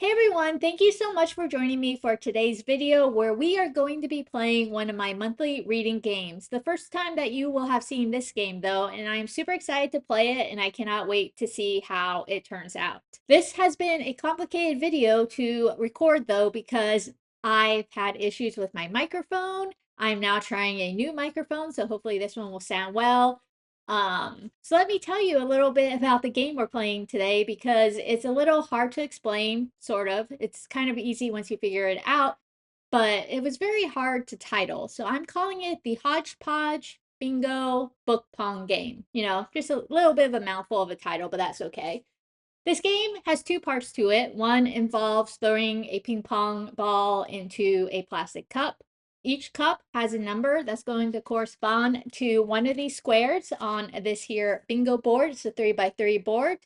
Hey everyone, thank you so much for joining me for today's video where we are going to be playing one of my monthly reading games. The first time that you will have seen this game though, and I am super excited to play it and I cannot wait to see how it turns out. This has been a complicated video to record though because I've had issues with my microphone. I'm now trying a new microphone, so hopefully this one will sound well. So let me tell you a little bit about the game we're playing today because it's a little hard to explain, sort of. It's kind of easy once you figure it out, but it was very hard to title. So I'm calling it the Hodgepodge Bingo Book Pong game. You know, just a little bit of a mouthful of a title, but that's okay. This game has two parts to it. One involves throwing a ping pong ball into a plastic cup. Each cup has a number that's going to correspond to one of these squares on this here bingo board. It's a 3x3 board.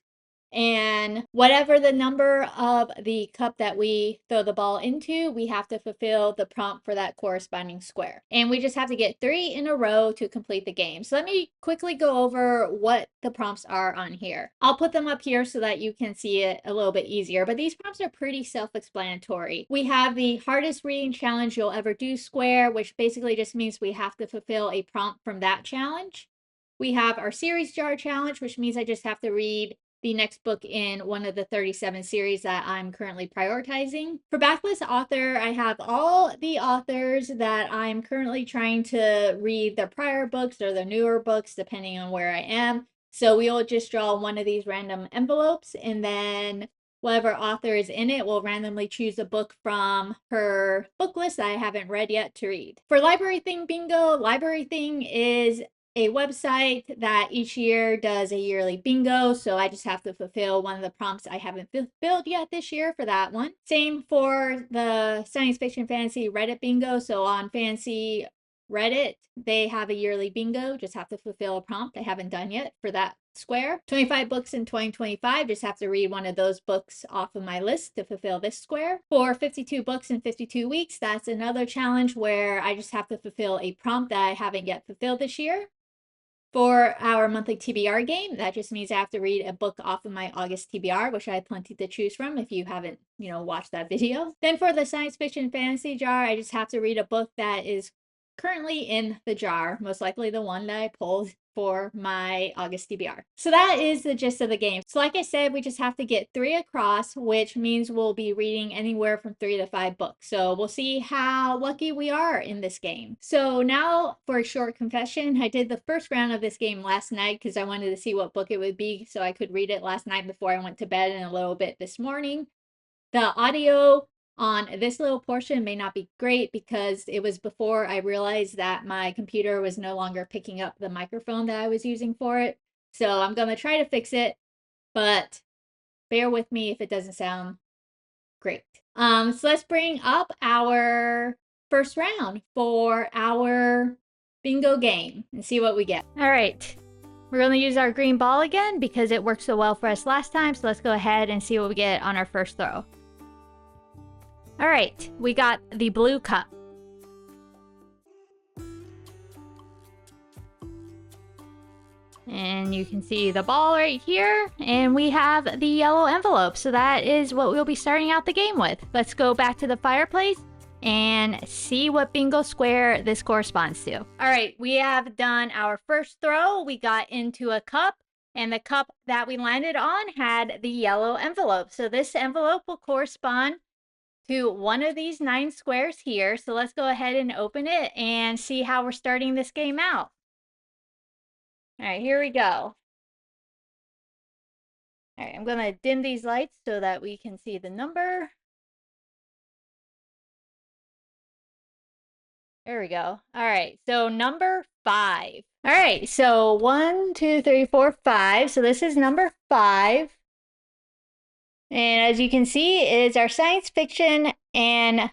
And whatever the number of the cup that we throw the ball into, we have to fulfill the prompt for that corresponding square. And we just have to get 3 in a row to complete the game. So let me quickly go over what the prompts are on here. I'll put them up here so that you can see it a little bit easier, but these prompts are pretty self-explanatory. We have the hardest reading challenge you'll ever do square, which basically just means we have to fulfill a prompt from that challenge. We have our series jar challenge, which means I just have to read the next book in one of the 37 series that I'm currently prioritizing. For backlist author, I have all the authors that I'm currently trying to read their prior books or their newer books, depending on where I am. So we'll just draw one of these random envelopes, and then whatever author is in it will randomly choose a book from her book list that I haven't read yet to read. For Library Thing Bingo, Library Thing is a website that each year does a yearly bingo, so I just have to fulfill one of the prompts I haven't fulfilled yet this year for that one. Same for the science fiction fantasy Reddit bingo. So on fancy Reddit, they have a yearly bingo, just have to fulfill a prompt I haven't done yet for that square. 25 books in 2025, just have to read one of those books off of my list to fulfill this square. For 52 books in 52 weeks, that's another challenge where I just have to fulfill a prompt that I haven't yet fulfilled this year. For our monthly TBR game, that just means I have to read a book off of my August TBR, which I have plenty to choose from if you haven't, watched that video. Then for the science fiction fantasy jar, I just have to read a book that is currently in the jar, most likely the one that I pulled for my August TBR. So that is the gist of the game. So like I said, we just have to get 3 across, which means we'll be reading anywhere from 3 to 5 books. So we'll see how lucky we are in this game. So now for a short confession, I did the first round of this game last night because I wanted to see what book it would be so I could read it last night before I went to bed and a little bit this morning. The audio on this little portion may not be great because it was before I realized that my computer was no longer picking up the microphone that I was using for it. So I'm going to try to fix it, but bear with me if it doesn't sound great. So let's bring up our first round for our bingo game and see what we get. All right. We're going to use our green ball again because it worked so well for us last time. So let's go ahead and see what we get on our first throw. All right, we got the blue cup. And you can see the ball right here, and we have the yellow envelope. So that is what we'll be starting out the game with. Let's go back to the fireplace and see what bingo square this corresponds to. All right, we have done our first throw. We got into a cup, and the cup that we landed on had the yellow envelope. So this envelope will correspond to one of these 9 squares here. So let's go ahead and open it and see how we're starting this game out. All right, here we go. All right, I'm going to dim these lights so that we can see the number. There we go. All right, so number 5. All right, so 1, 2, 3, 4, 5. So this is number 5. And as you can see, it's our science fiction and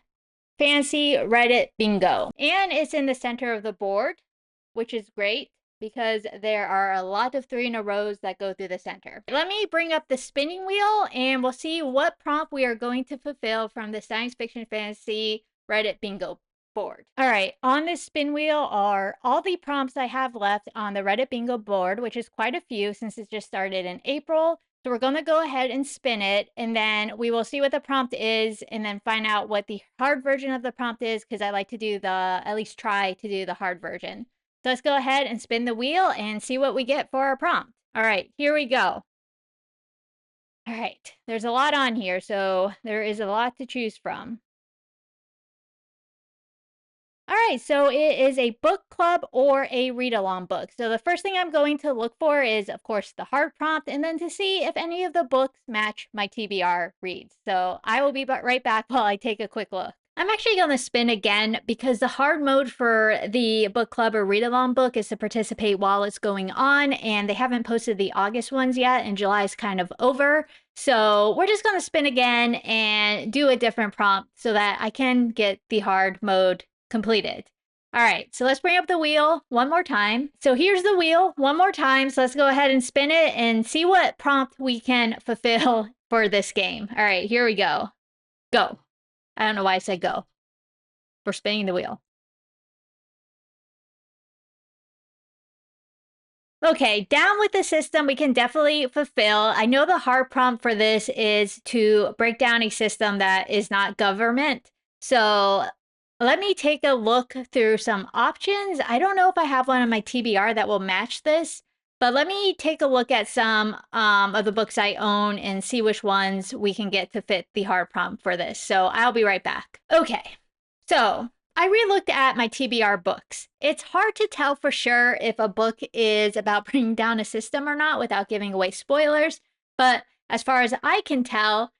fantasy Reddit bingo. And it's in the center of the board, which is great because there are a lot of 3 in a rows that go through the center. Let me bring up the spinning wheel and we'll see what prompt we are going to fulfill from the science fiction fantasy Reddit bingo board. All right, on this spin wheel are all the prompts I have left on the Reddit bingo board, which is quite a few since it just started in April. So we're going to go ahead and spin it, and then we will see what the prompt is and then find out what the hard version of the prompt is, because I like to do at least try to do the hard version. So let's go ahead and spin the wheel and see what we get for our prompt. All right, here we go. All right, there's a lot on here, so there is a lot to choose from. All right, so it is a book club or a read-along book. So the first thing I'm going to look for is, of course, the hard prompt, and then to see if any of the books match my TBR reads. So I will be right back while I take a quick look. I'm actually going to spin again because the hard mode for the book club or read-along book is to participate while it's going on, and they haven't posted the August ones yet, and July is kind of over. So we're just going to spin again and do a different prompt so that I can get the hard mode completed. All right, so let's bring up the wheel one more time. So here's the wheel one more time. So let's go ahead and spin it and see what prompt we can fulfill for this game. All right, here we go. Go. I don't know why I said go. We're spinning the wheel. Okay, down with the system, we can definitely fulfill. I know the hard prompt for this is to break down a system that is not government. So let me take a look through some options. I don't know if I have one on my TBR that will match this, but let me take a look at some of the books I own and see which ones we can get to fit the hard prompt for this. So I'll be right back. Okay, so I re-looked at my TBR books. It's hard to tell for sure if a book is about bringing down a system or not without giving away spoilers, but as far as I can tell,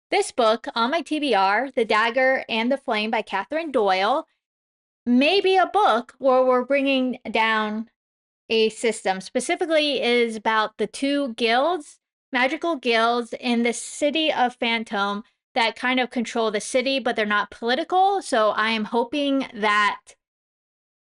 this book on my TBR, The Dagger and the Flame by Catherine Doyle, may be a book where we're bringing down a system. Specifically, it is about the two guilds, magical guilds in the city of Phantom that kind of control the city, but they're not political. So I am hoping that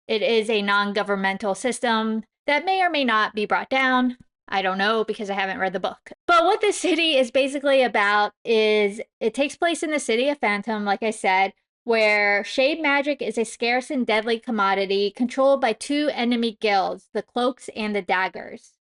it is a non-governmental system that may or may not be brought down. I don't know because I haven't read the book. But what this city is basically about is it takes place in the city of Phantom, like I said, where shade magic is a scarce and deadly commodity controlled by two enemy guilds, the Cloaks and the Daggers,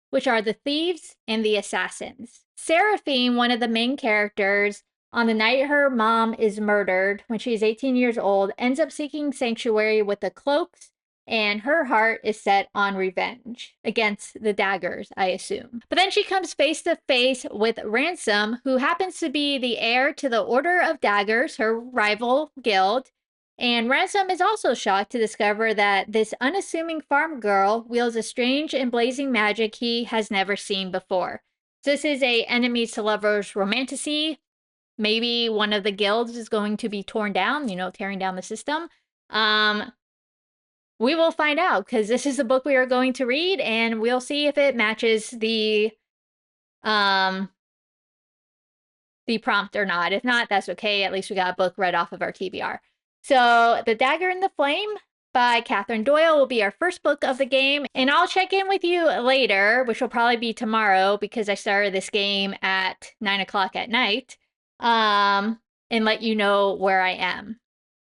which are the thieves and the assassins. Seraphine, one of the main characters, on the night her mom is murdered when she's 18 years old, ends up seeking sanctuary with the Cloaks, and her heart is set on revenge against the Daggers, I assume. But then she comes face to face with Ransom, who happens to be the heir to the Order of Daggers, her rival guild. And Ransom is also shocked to discover that this unassuming farm girl wields a strange and blazing magic he has never seen before. So this is a enemies to lovers romantasy. Maybe one of the guilds is going to be torn down, tearing down the system. We will find out because this is the book we are going to read, and we'll see if it matches the prompt or not. If not, that's okay. At least we got a book read off of our TBR. So The Dagger and the Flame by Catherine Doyle will be our first book of the game, and I'll check in with you later, which will probably be tomorrow because I started this game at 9 o'clock at night, and let you know where I am.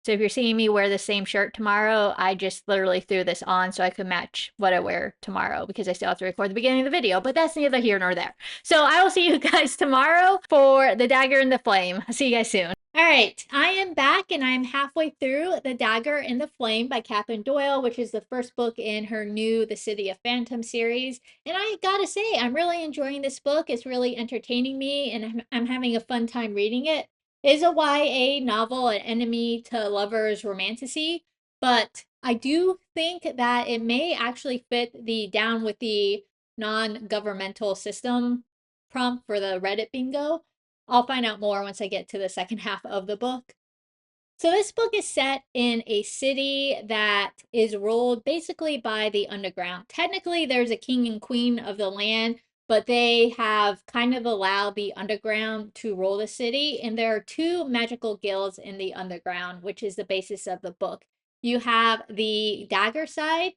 So if you're seeing me wear the same shirt tomorrow, I just literally threw this on so I could match what I wear tomorrow because I still have to record the beginning of the video, but that's neither here nor there. So I will see you guys tomorrow for The Dagger and the Flame. I'll see you guys soon. All right, I am back and I'm halfway through The Dagger and the Flame by Catherine Doyle, which is the first book in her new The City of Phantom series. And I gotta say, I'm really enjoying this book. It's really entertaining me and I'm having a fun time reading it. It is a YA novel, an enemy to lovers romantasy, but I do think that it may actually fit the down with the non-governmental system prompt for the Reddit bingo. I'll find out more once I get to the second half of the book. So this book is set in a city that is ruled basically by the underground. Technically, there's a king and queen of the land, but they have kind of allowed the underground to rule the city. And there are two magical guilds in the underground, which is the basis of the book. You have the Dagger side,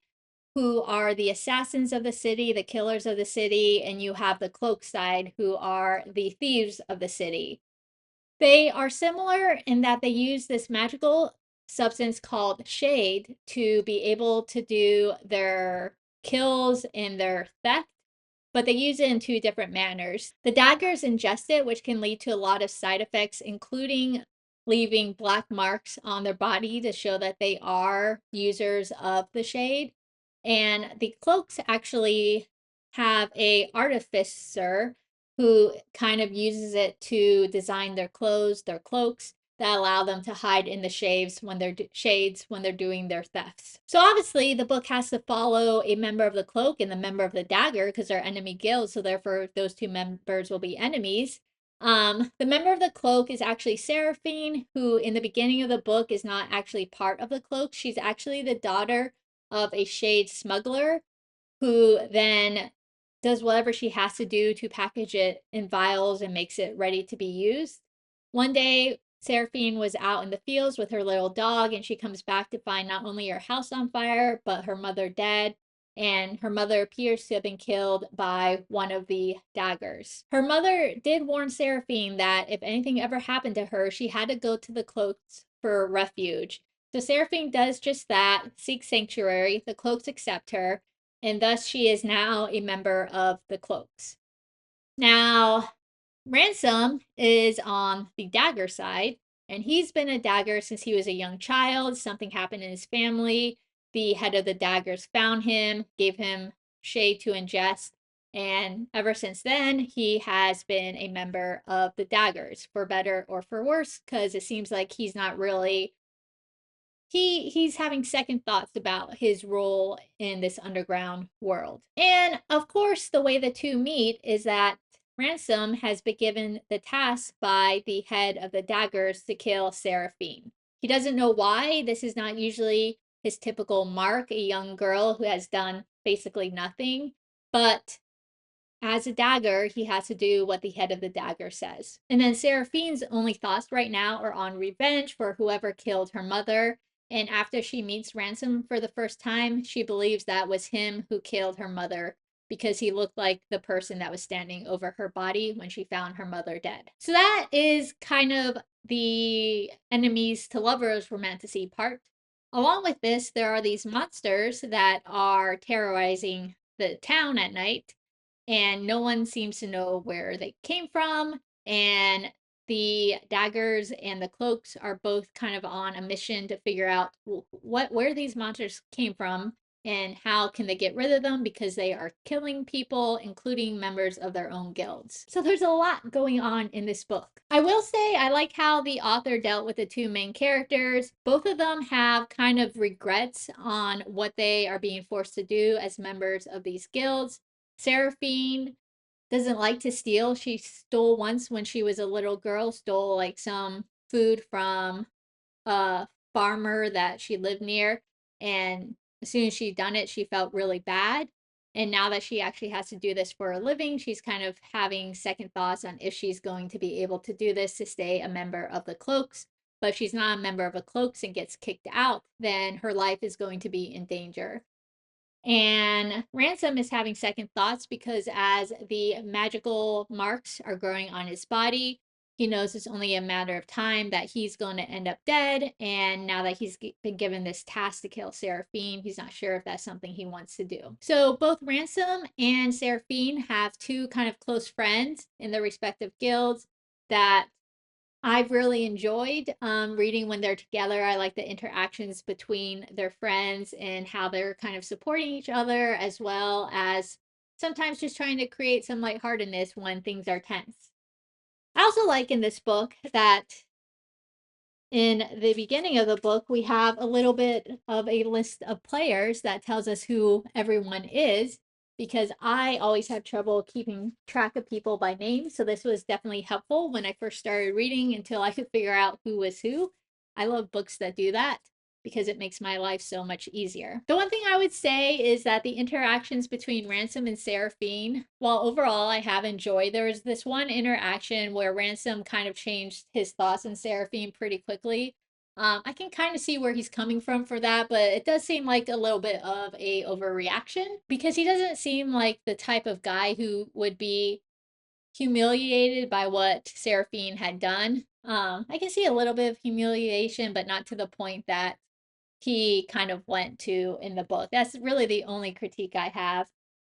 who are the assassins of the city, the killers of the city, and you have the Cloak side, who are the thieves of the city. They are similar in that they use this magical substance called shade to be able to do their kills and their theft. but they use it in two different manners. The daggers ingest it, which can lead to a lot of side effects, including leaving black marks on their body to show that they are users of the shade. And the cloaks actually have a artificer who kind of uses it to design their clothes, their cloaks, that allow them to hide in the shades when they're doing their thefts. So obviously the book has to follow a member of the cloak and the member of the dagger because they're enemy guilds, so therefore those two members will be enemies. The member of the cloak is actually Seraphine, who in the beginning of the book is not actually part of the cloak. She's actually the daughter of a shade smuggler who then does whatever she has to do to package it in vials and makes it ready to be used. One day, Seraphine was out in the fields with her little dog, and she comes back to find not only her house on fire, but her mother dead. And her mother appears to have been killed by one of the daggers. Her mother did warn Seraphine that if anything ever happened to her, she had to go to the cloaks for refuge. So Seraphine does just that, seek sanctuary. The cloaks accept her, and thus she is now a member of the cloaks. Now, Ransom is on the dagger side, and he's been a dagger since he was a young child. Something happened in his family. The head of the daggers found him, gave him shade to ingest, and ever since then, he has been a member of the daggers, for better or for worse, because it seems like he's not really he's having second thoughts about his role in this underground world. And of course, the way the two meet is that Ransom has been given the task by the head of the daggers to kill Seraphine. He doesn't know why. This is not usually his typical mark, a young girl who has done basically nothing. But as a dagger, he has to do what the head of the dagger says. And then Seraphine's only thoughts right now are on revenge for whoever killed her mother. And after she meets Ransom for the first time, she believes that was him who killed her mother because he looked like the person that was standing over her body when she found her mother dead. So that is kind of the enemies to lovers romantasy part. Along with this, there are these monsters that are terrorizing the town at night, and no one seems to know where they came from. And the daggers and the cloaks are both kind of on a mission to figure out where these monsters came from and how can they get rid of them because they are killing people, including members of their own guilds. So there's a lot going on in this book. I will say I like how the author dealt with the two main characters. Both of them have kind of regrets on what they are being forced to do as members of these guilds. Seraphine doesn't like to steal. She stole once when she was a little girl, stole like some food from a farmer that she lived near. And as soon as she'd done it, she felt really bad. And now that she actually has to do this for a living, she's kind of having second thoughts on if she's going to be able to do this to stay a member of the Cloaks. But if she's not a member of the Cloaks and gets kicked out, then her life is going to be in danger. And Ransom is having second thoughts because as the magical marks are growing on his body, he knows it's only a matter of time that he's going to end up dead. And now that he's been given this task to kill Seraphine, he's not sure if that's something he wants to do. So both Ransom and Seraphine have two kind of close friends in their respective guilds that I've really enjoyed reading when they're together. I like the interactions between their friends and how they're kind of supporting each other, as well as sometimes just trying to create some lightheartedness when things are tense. I also like in this book that in the beginning of the book, we have a little bit of a list of players that tells us who everyone is, because I always have trouble keeping track of people by name. So this was definitely helpful when I first started reading until I could figure out who was who. I love books that do that because it makes my life so much easier. The one thing I would say is that the interactions between Ransom and Seraphine, while overall I have enjoyed, there was this one interaction where Ransom kind of changed his thoughts on Seraphine pretty quickly. I can kind of see where he's coming from for that, but it does seem like a little bit of a overreaction because he doesn't seem like the type of guy who would be humiliated by what Seraphine had done. I can see a little bit of humiliation, but not to the point that he kind of went to in the book. That's really the only critique I have.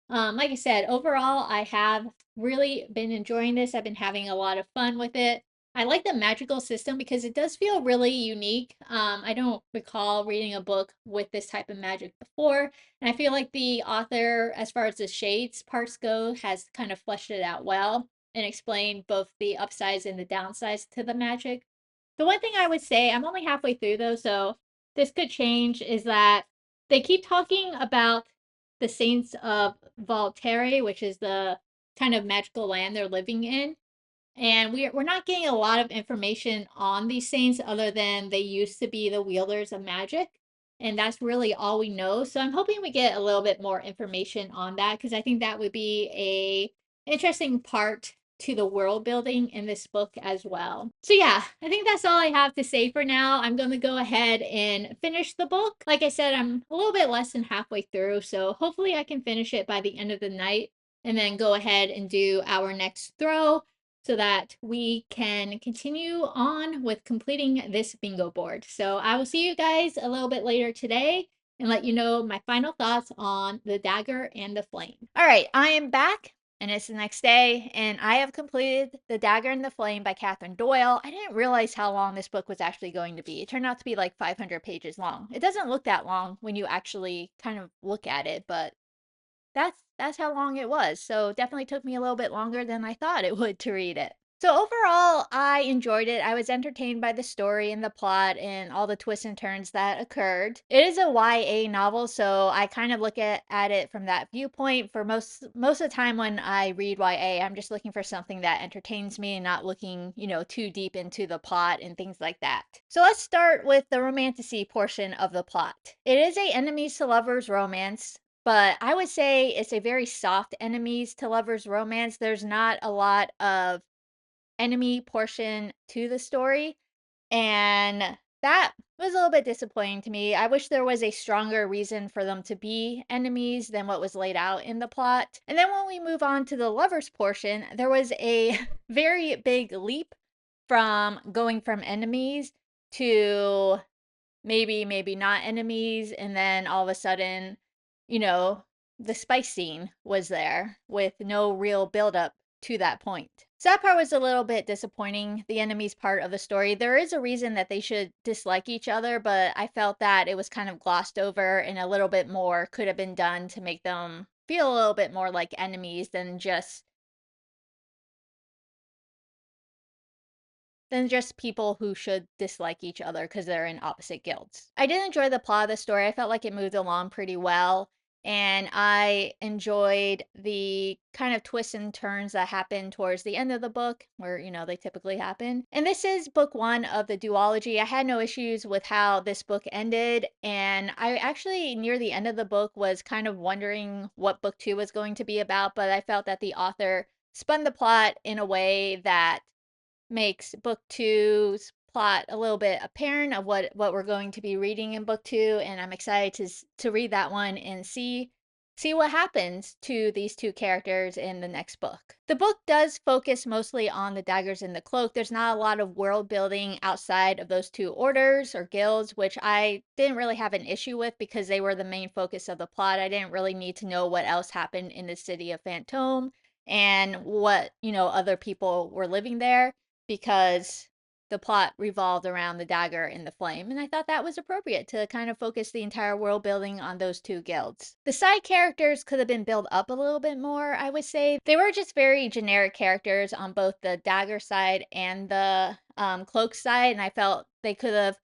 Like I said, overall, I have really been enjoying this. I've been having a lot of fun with it. I like the magical system because it does feel really unique. I don't recall reading a book with this type of magic before, and I feel like the author, as far as the shades parts go, has kind of fleshed it out well and explained both the upsides and the downsides to the magic. The one thing I would say, I'm only halfway through though, so this could change, is that they keep talking about the Saints of Voltaire, which is the kind of magical land they're living in. And we're not getting a lot of information on these saints other than they used to be the wielders of magic. And that's really all we know. So I'm hoping we get a little bit more information on that because I think that would be a interesting part to the world building in this book as well. So yeah, I think that's all I have to say for now. I'm going to go ahead and finish the book. Like I said, I'm a little bit less than halfway through, so hopefully I can finish it by the end of the night and then go ahead and do our next throw so that we can continue on with completing this bingo board. So I will see you guys a little bit later today and let you know my final thoughts on the Dagger and the Flame. All right, I am back and it's the next day, and I have completed The Dagger and the Flame by Catherine Doyle. I didn't realize how long this book was actually going to be. It turned out to be like 500 pages long. It doesn't look that long when you actually kind of look at it, but that's how long it was. So definitely took me a little bit longer than I thought it would to read it. So overall, I enjoyed it. I was entertained by the story and the plot and all the twists and turns that occurred. It is a YA novel, so I kind of look at it from that viewpoint. For most of the time when I read YA, I'm just looking for something that entertains me and not looking, too deep into the plot and things like that. So let's start with the romantasy portion of the plot. It is a enemies to lovers romance, but I would say it's a very soft enemies to lovers romance. There's not a lot of enemy portion to the story, and that was a little bit disappointing to me. I wish there was a stronger reason for them to be enemies than what was laid out in the plot. And then when we move on to the lovers portion, there was a very big leap from going from enemies to maybe not enemies, and then all of a sudden, you know, the spice scene was there with no real build up to that point. So that part was a little bit disappointing, the enemies part of the story. There is a reason that they should dislike each other, but I felt that it was kind of glossed over and a little bit more could have been done to make them feel a little bit more like enemies than just people who should dislike each other because they're in opposite guilds. I did enjoy the plot of the story. I felt like it moved along pretty well. And I enjoyed the kind of twists and turns that happen towards the end of the book, where, they typically happen. And this is book one of the duology. I had no issues with how this book ended. And I actually, near the end of the book, was kind of wondering what book two was going to be about. But I felt that the author spun the plot in a way that makes book two's plot a little bit apparent of what we're going to be reading in book two, and I'm excited to read that one and see what happens to these two characters in the next book. The book does focus mostly on the daggers and the cloak. There's not a lot of world building outside of those two orders or guilds, which I didn't really have an issue with because they were the main focus of the plot. I didn't really need to know what else happened in the city of Phantom and what, other people were living there, because the plot revolved around the dagger and the flame, and I thought that was appropriate to kind of focus the entire world building on those two guilds. The side characters could have been built up a little bit more, I would say. They were just very generic characters on both the dagger side and the cloak side, and I felt they could have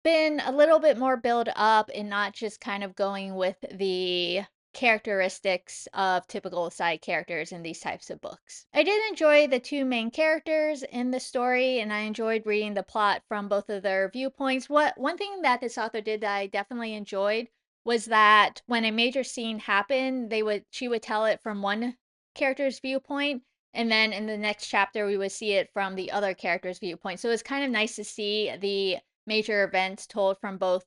been a little bit more built up and not just kind of going with the characteristics of typical side characters in these types of books. I did enjoy the two main characters in the story, and I enjoyed reading the plot from both of their viewpoints. One thing that this author did that I definitely enjoyed was that when a major scene happened, she would tell it from one character's viewpoint, and then in the next chapter we would see it from the other character's viewpoint. So it's kind of nice to see the major events told from both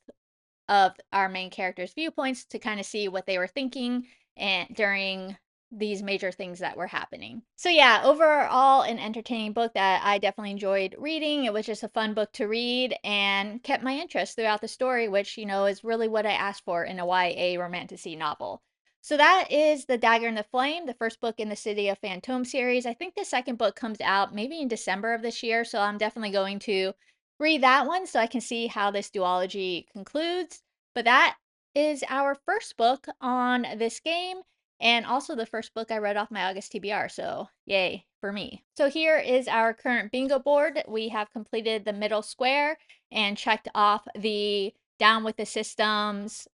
of our main characters' viewpoints to kind of see what they were thinking and during these major things that were happening. So yeah, overall an entertaining book that I definitely enjoyed reading. It was just a fun book to read and kept my interest throughout the story, which, is really what I asked for in a YA romantasy novel. So that is the Dagger and the Flame, the first book in the City of Phantom series. I think the second book comes out maybe in December of this year, so I'm definitely going to read that one so I can see how this duology concludes. But that is our first book on this game, and also the first book I read off my August TBR, so yay for me. So here is our current bingo board. We have completed the middle square and checked off the Down with the Systems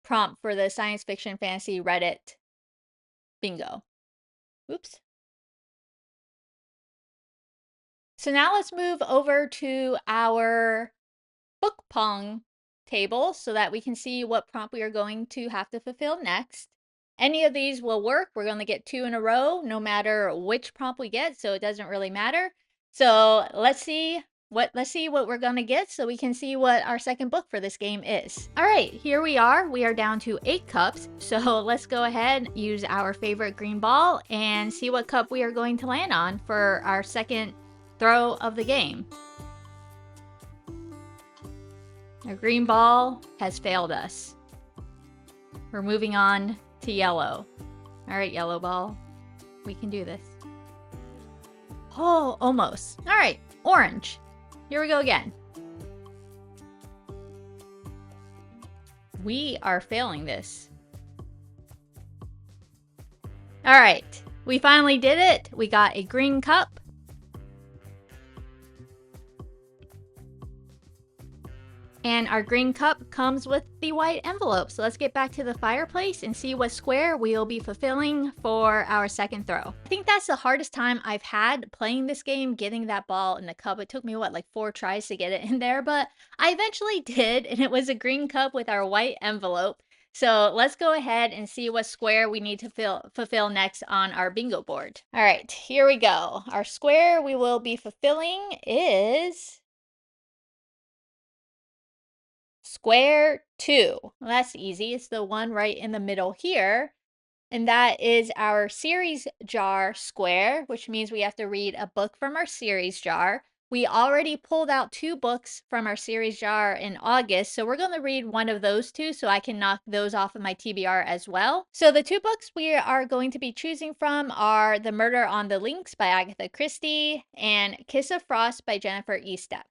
prompt for the science fiction fantasy Reddit bingo. Oops. So now let's move over to our book pong table so that we can see what prompt we are going to have to fulfill next. Any of these will work. We're going to get 2 in a row no matter which prompt we get, so it doesn't really matter. So let's see what we're going to get so we can see what our second book for this game is. All right, here we are. We are down to 8 cups. So let's go ahead, use our favorite green ball and see what cup we are going to land on for our second throw of the game. Our green ball has failed us. We're moving on to yellow. All right, yellow ball. We can do this. Oh, almost. All right, orange. Here we go again. We are failing this. All right, we finally did it. We got a green cup. And our green cup comes with the white envelope. So let's get back to the fireplace and see what square we'll be fulfilling for our second throw. I think that's the hardest time I've had playing this game, getting that ball in the cup. It took me, what, like 4 tries to get it in there, but I eventually did, and it was a green cup with our white envelope. So let's go ahead and see what square we need to fulfill next on our bingo board. All right, here we go. Our square we will be fulfilling is square 2. Well, that's easy. It's the one right in the middle here. And that is our series jar square, which means we have to read a book from our series jar. We already pulled out 2 books from our series jar in August, so we're going to read one of those 2 so I can knock those off of my TBR as well. So the 2 books we are going to be choosing from are The Murder on the Links by Agatha Christie and Kiss of Frost by Jennifer Estep.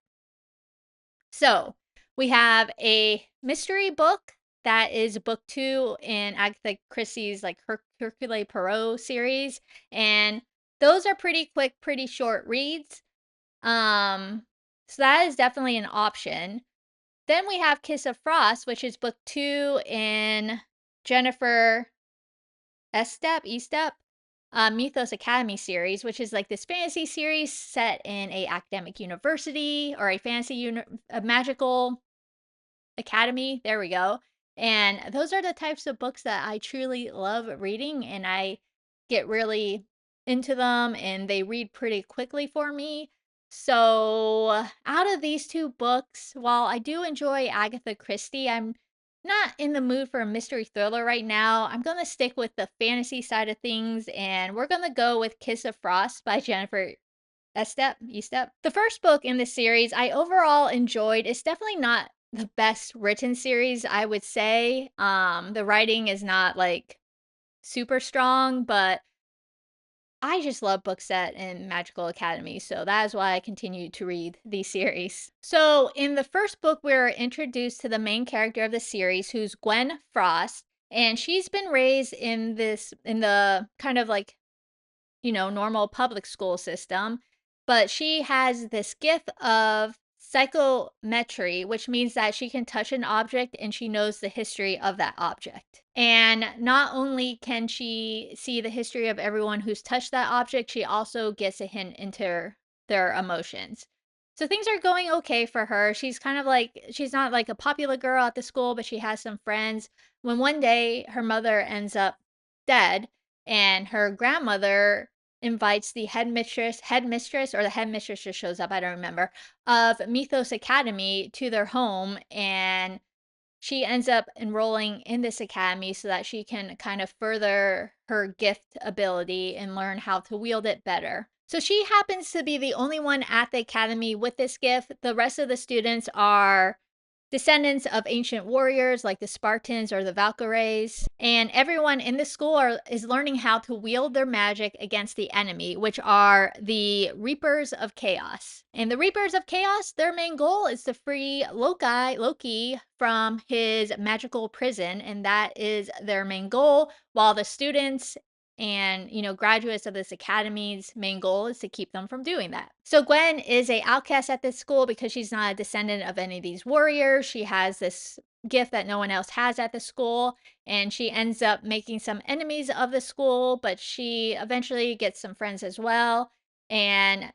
So we have a mystery book that is book 2 in Agatha Christie's like Hercule Poirot series, and those are pretty quick, pretty short reads. So that is definitely an option. Then we have Kiss of Frost, which is book 2 in Jennifer Estep Mythos Academy series, which is like this fantasy series set in a academic university or a a magical academy. There we go. And those are the types of books that I truly love reading, and I get really into them, and they read pretty quickly for me. So, out of these 2 books, while I do enjoy Agatha Christie, I'm not in the mood for a mystery thriller right now. I'm going to stick with the fantasy side of things, and we're going to go with Kiss of Frost by Jennifer Estep. The first book in this series I overall enjoyed. It's definitely not the best written series, I would say. The writing is not like super strong, but I just love books set in magical academy, so that is why I continue to read the series. So in the first book, we're introduced to the main character of the series, who's Gwen Frost, and she's been raised in the kind of like, normal public school system, but she has this gift of psychometry, which means that she can touch an object and she knows the history of that object. And not only can she see the history of everyone who's touched that object, she also gets a hint into their emotions. So things are going okay for her. She's kind of like, she's not like a popular girl at the school, but she has some friends. When one day her mother ends up dead, and her grandmother invites the headmistress, or the headmistress just shows up, I don't remember, of Mythos Academy to their home, and she ends up enrolling in this academy so that she can kind of further her gift ability and learn how to wield it better. So she happens to be the only one at the academy with this gift. The rest of the students are descendants of ancient warriors like the Spartans or the Valkyries. And everyone in the school is learning how to wield their magic against the enemy, which are the Reapers of Chaos. And the Reapers of Chaos, their main goal is to free Loki from his magical prison, and that is their main goal, while the students and graduates of this academy's main goal is to keep them from doing that. So Gwen is a outcast at this school because she's not a descendant of any of these warriors. She has this gift that no one else has at the school, and she ends up making some enemies of the school, but she eventually gets some friends as well. And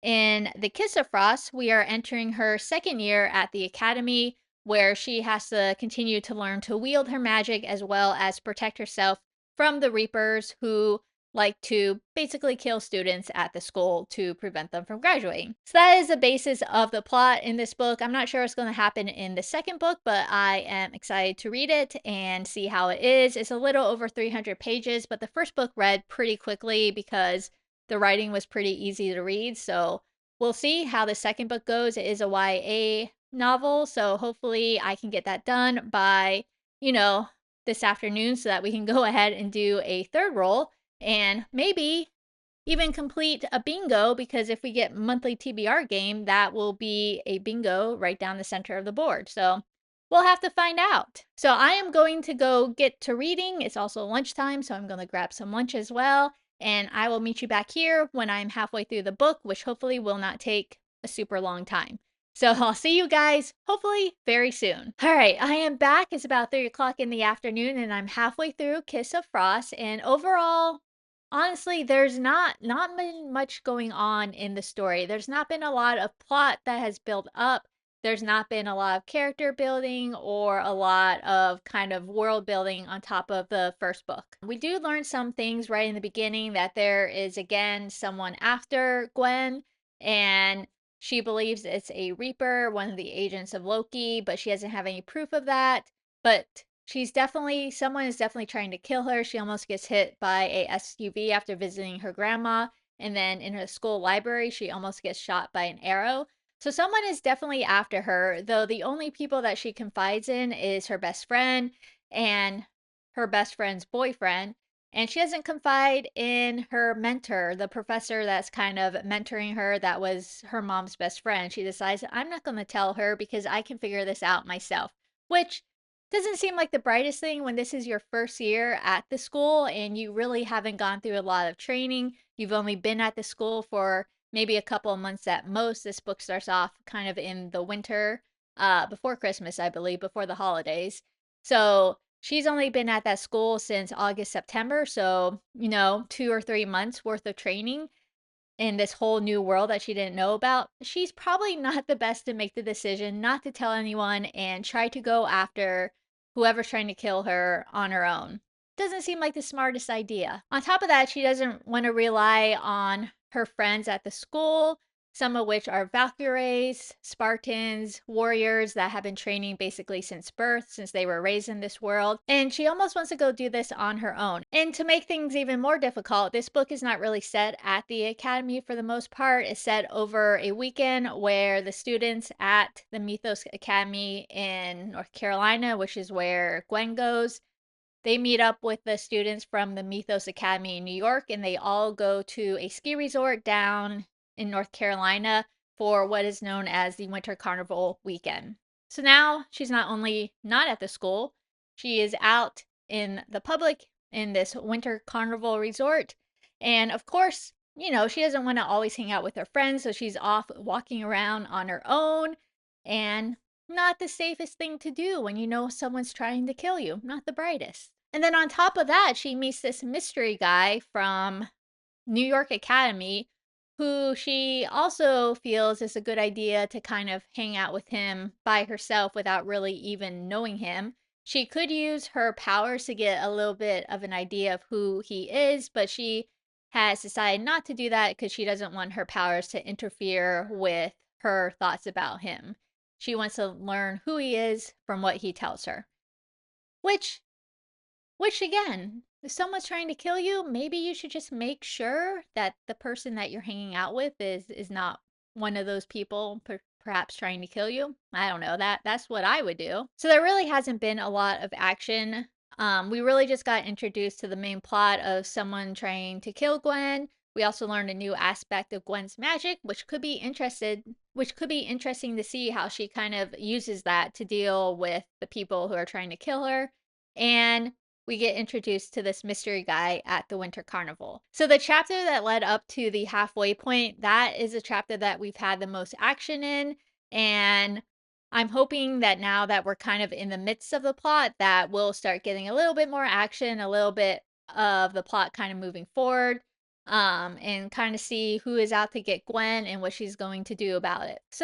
in the Kiss of Frost, we are entering her second year at the academy, where she has to continue to learn to wield her magic as well as protect herself from the Reapers, who like to basically kill students at the school to prevent them from graduating. So that is the basis of the plot in this book. I'm not sure what's going to happen in the second book, but I am excited to read it and see how it is. It's a little over 300 pages, but the first book read pretty quickly because the writing was pretty easy to read. So we'll see how the second book goes. It is a YA novel, so hopefully I can get that done by, this afternoon so that we can go ahead and do a third roll and maybe even complete a bingo, because if we get monthly TBR game, that will be a bingo right down the center of the board. So we'll have to find out. So I am going to go get to reading. It's also lunchtime, so I'm going to grab some lunch as well. And I will meet you back here when I'm halfway through the book, which hopefully will not take a super long time. So I'll see you guys hopefully very soon. All right, I am back. It's about 3 o'clock in the afternoon and I'm halfway through Kiss of Frost. And overall, honestly, there's not been much going on in the story. There's not been a lot of plot that has built up. There's not been a lot of character building or a lot of kind of world building on top of the first book. We do learn some things right in the beginning, that there is again someone after Gwen, and she believes it's a Reaper, one of the agents of Loki, but she doesn't have any proof of that. But someone is definitely trying to kill her. She almost gets hit by a SUV after visiting her grandma. And then in her school library, she almost gets shot by an arrow. So someone is definitely after her, though the only people that she confides in is her best friend and her best friend's boyfriend. And she doesn't confide in her mentor, the professor that's kind of mentoring her, that was her mom's best friend. She decides, I'm not going to tell her because I can figure this out myself, which doesn't seem like the brightest thing when this is your first year at the school and you really haven't gone through a lot of training. You've only been at the school for maybe a couple of months at most. This book starts off kind of in the winter, before Christmas, I believe, before the holidays. So she's only been at that school since August, September. So, 2 or 3 months worth of training in this whole new world that she didn't know about. She's probably not the best to make the decision not to tell anyone and try to go after whoever's trying to kill her on her own. Doesn't seem like the smartest idea. On top of that, she doesn't want to rely on her friends at the school, some of which are Valkyries, Spartans, warriors that have been training basically since birth, since they were raised in this world. And she almost wants to go do this on her own. And to make things even more difficult, this book is not really set at the academy for the most part. It's set over a weekend where the students at the Mythos Academy in North Carolina, which is where Gwen goes, they meet up with the students from the Mythos Academy in New York, and they all go to a ski resort down in North Carolina for what is known as the Winter Carnival weekend. So now she's not only not at the school, she is out in the public in this Winter Carnival resort. And of course, she doesn't want to always hang out with her friends, so she's off walking around on her own, and not the safest thing to do when you know someone's trying to kill you. Not the brightest. And then on top of that, she meets this mystery guy from New York Academy who she also feels is a good idea to kind of hang out with him by herself without really even knowing him. She could use her powers to get a little bit of an idea of who he is, but she has decided not to do that because she doesn't want her powers to interfere with her thoughts about him. She wants to learn who he is from what he tells her. Which again, if someone's trying to kill you, maybe you should just make sure that the person that you're hanging out with is not one of those people, perhaps trying to kill you. I don't know, that's what I would do. So there really hasn't been a lot of action. We really just got introduced to the main plot of someone trying to kill Gwen. We also learned a new aspect of Gwen's magic, which could be interesting to see how she kind of uses that to deal with the people who are trying to kill her. And we get introduced to this mystery guy at the Winter Carnival. So the chapter that led up to the halfway point, that is a chapter that we've had the most action in. And I'm hoping that now that we're kind of in the midst of the plot, that we'll start getting a little bit more action, a little bit of the plot kind of moving forward, and kind of see who is out to get Gwen and what she's going to do about it. So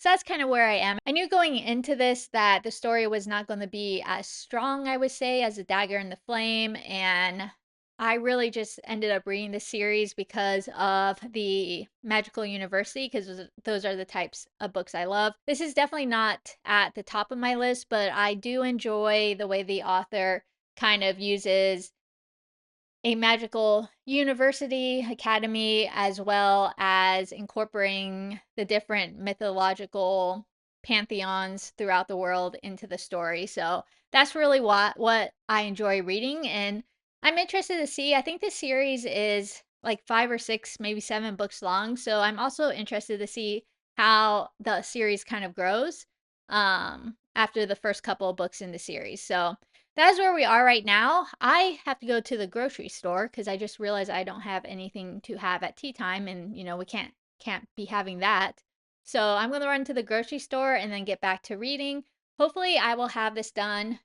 that's kind of where I am. I knew going into this that the story was not going to be as strong, I would say, as The Dagger and the Flame, and I really just ended up reading the series because of the Magical University, because those are the types of books I love. This is definitely not at the top of my list, but I do enjoy the way the author kind of uses a magical university academy, as well as incorporating the different mythological pantheons throughout the world into the story. So that's really what I enjoy reading, and I'm interested to see. I think this series is like 5 or 6, maybe 7 books long. So I'm also interested to see how the series kind of grows after the first couple of books in the series. So that is where we are right now. I have to go to the grocery store because I just realized I don't have anything to have at tea time, and we can't be having that. So I'm going to run to the grocery store and then get back to reading. Hopefully I will have this done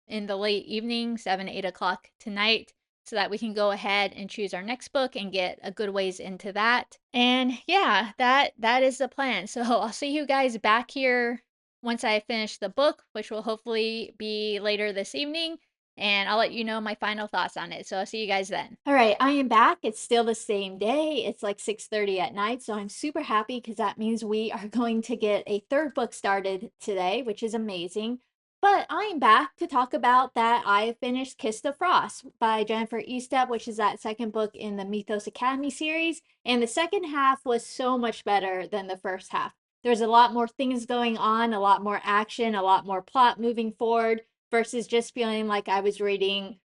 in the late evening, 7, 8 o'clock tonight, so that we can go ahead and choose our next book and get a good ways into that. And yeah, that is the plan. So I'll see you guys back here once I finish the book, which will hopefully be later this evening, and I'll let you know my final thoughts on it. So I'll see you guys then. All right, I am back. It's still the same day. It's like 6:30 at night, so I'm super happy because that means we are going to get a third book started today, which is amazing. But I am back to talk about that I have finished Kiss the Frost by Jennifer Estep, which is that second book in the Mythos Academy series. And the second half was so much better than the first half. There's a lot more things going on, a lot more action, a lot more plot moving forward versus just feeling like I was reading,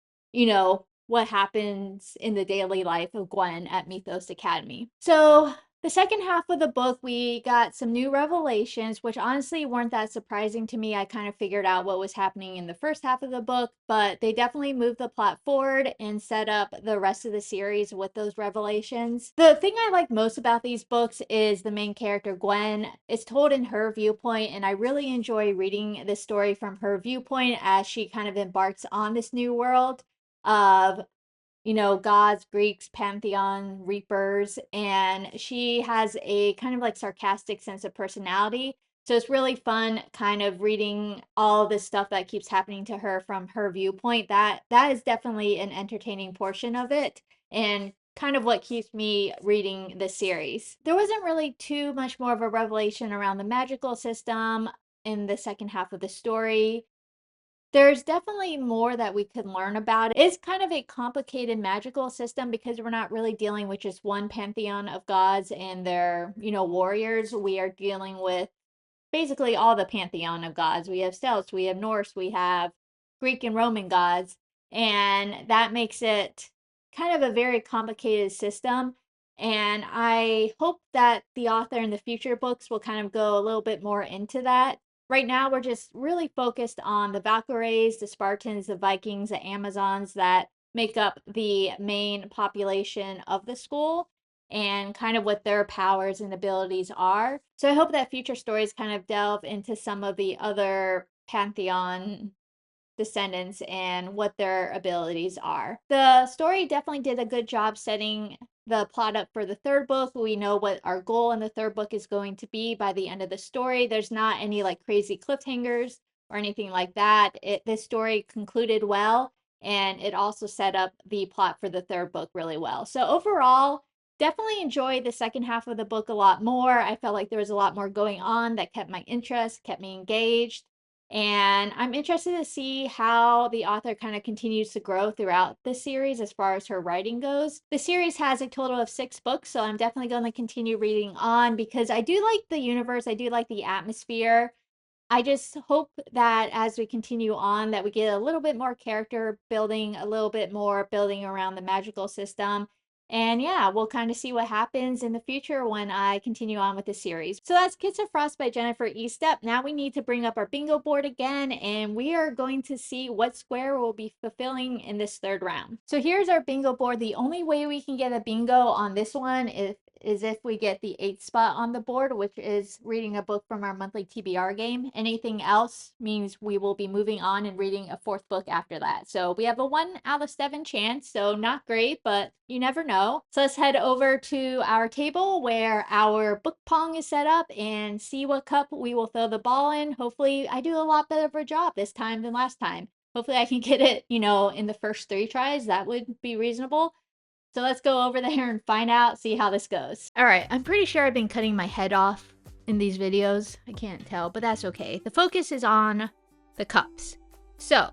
what happens in the daily life of Gwen at Mythos Academy. So the second half of the book, we got some new revelations, which honestly weren't that surprising to me. I kind of figured out what was happening in the first half of the book, but they definitely moved the plot forward and set up the rest of the series with those revelations. The thing I like most about these books is the main character, Gwen. It's told in her viewpoint, and I really enjoy reading this story from her viewpoint as she kind of embarks on this new world of gods, Greeks, pantheon, reapers, and she has a kind of like sarcastic sense of personality. So it's really fun kind of reading all this stuff that keeps happening to her from her viewpoint. That is definitely an entertaining portion of it, and kind of what keeps me reading the series. There wasn't really too much more of a revelation around the magical system in the second half of the story. There's definitely more that we could learn about. It's kind of a complicated magical system because we're not really dealing with just one pantheon of gods and their, warriors. We are dealing with basically all the pantheon of gods. We have Celts, we have Norse, we have Greek and Roman gods, and that makes it kind of a very complicated system. And I hope that the author in the future books will kind of go a little bit more into that. Right now, we're just really focused on the Valkyries, the Spartans, the Vikings, the Amazons that make up the main population of the school, and kind of what their powers and abilities are. So I hope that future stories kind of delve into some of the other Pantheon descendants and what their abilities are. The story definitely did a good job setting the plot up for the third book. We know what our goal in the third book is going to be by the end of the story. There's not any like crazy cliffhangers or anything like that. This story concluded well, and it also set up the plot for the third book really well. So overall, definitely enjoyed the second half of the book a lot more. I felt like there was a lot more going on that kept my interest, kept me engaged. And I'm interested to see how the author kind of continues to grow throughout the series as far as her writing goes. The series has a total of 6 books, so I'm definitely going to continue reading on because I do like the universe, I do like the atmosphere. I just hope that as we continue on that we get a little bit more character building, a little bit more building around the magical system. And yeah, we'll kind of see what happens in the future when I continue on with the series. So that's Kiss of Frost by Jennifer Estep. Now we need to bring up our bingo board again, and we are going to see what square we'll be fulfilling in this third round. So here's our bingo board. The only way we can get a bingo on this one is if we get the 8th spot on the board, which is reading a book from our monthly TBR game. Anything else means we will be moving on and reading a 4th book after that. So we have a 1 out of 7 chance, so not great, but you never know. So let's head over to our table where our book pong is set up and see what cup we will throw the ball in. Hopefully I do a lot better of a job this time than last time. Hopefully I can get it, in the first 3 tries. That would be reasonable. So let's go over there and find out, see how this goes. All right, I'm pretty sure I've been cutting my head off in these videos. I can't tell, but that's okay. The focus is on the cups. So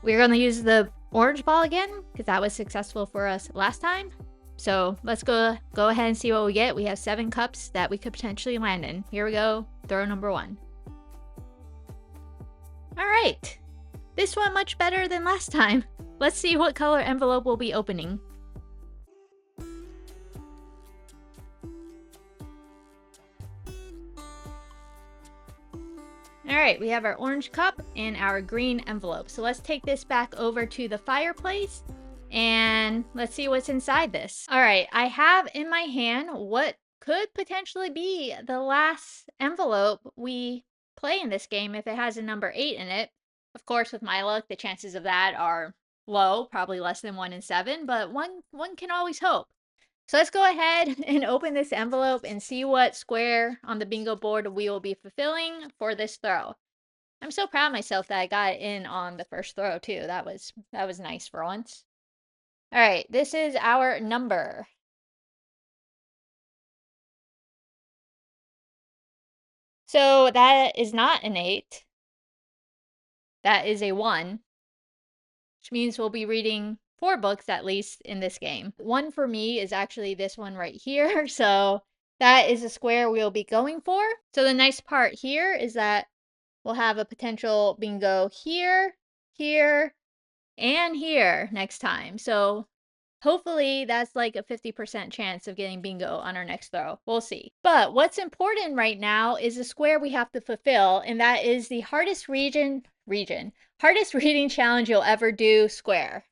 we're going to use the orange ball again because that was successful for us last time. So let's go ahead and see what we get. We have 7 cups that we could potentially land in. Here we go. Throw number 1. All right. This one much better than last time. Let's see what color envelope we'll be opening. All right, we have our orange cup and our green envelope. So let's take this back over to the fireplace and let's see what's inside this. All right, I have in my hand what could potentially be the last envelope we play in this game if it has a number 8 in it. Of course, with my luck, the chances of that are low, probably less than 1 in 7, but one can always hope. So let's go ahead and open this envelope and see what square on the bingo board we will be fulfilling for this throw. I'm so proud of myself that I got in on the first throw too. That was nice for once. All right, this is our number. So that is not an 8. That is a 1. Which means we'll be reading 4 books at least in this game. 1 for me is actually this one right here. So that is a square we'll be going for. So the nice part here is that we'll have a potential bingo here, here, and here next time. So hopefully that's like a 50% chance of getting bingo on our next throw. We'll see. But what's important right now is the square we have to fulfill, and that is the hardest hardest reading challenge you'll ever do square.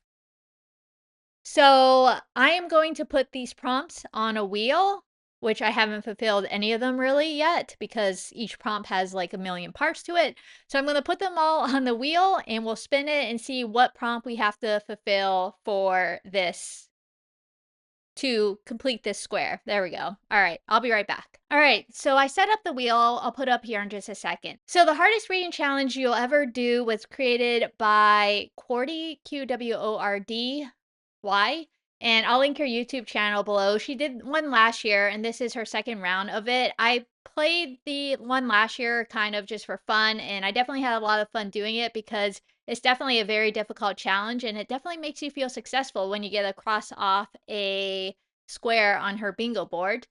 So I am going to put these prompts on a wheel, which I haven't fulfilled any of them really yet because each prompt has like a million parts to it. So I'm going to put them all on the wheel and we'll spin it and see what prompt we have to fulfill for this to complete this square. There we go. All right, I'll be right back. All right, so I set up the wheel. I'll put up here in just a second. So the hardest reading challenge you'll ever do was created by Quardy, QWORDY, and I'll link her YouTube channel below. She did one last year, and this is her second round of it. I played the one last year kind of just for fun, and I definitely had a lot of fun doing it because it's definitely a very difficult challenge, and it definitely makes you feel successful when you get to cross off a square on her bingo board.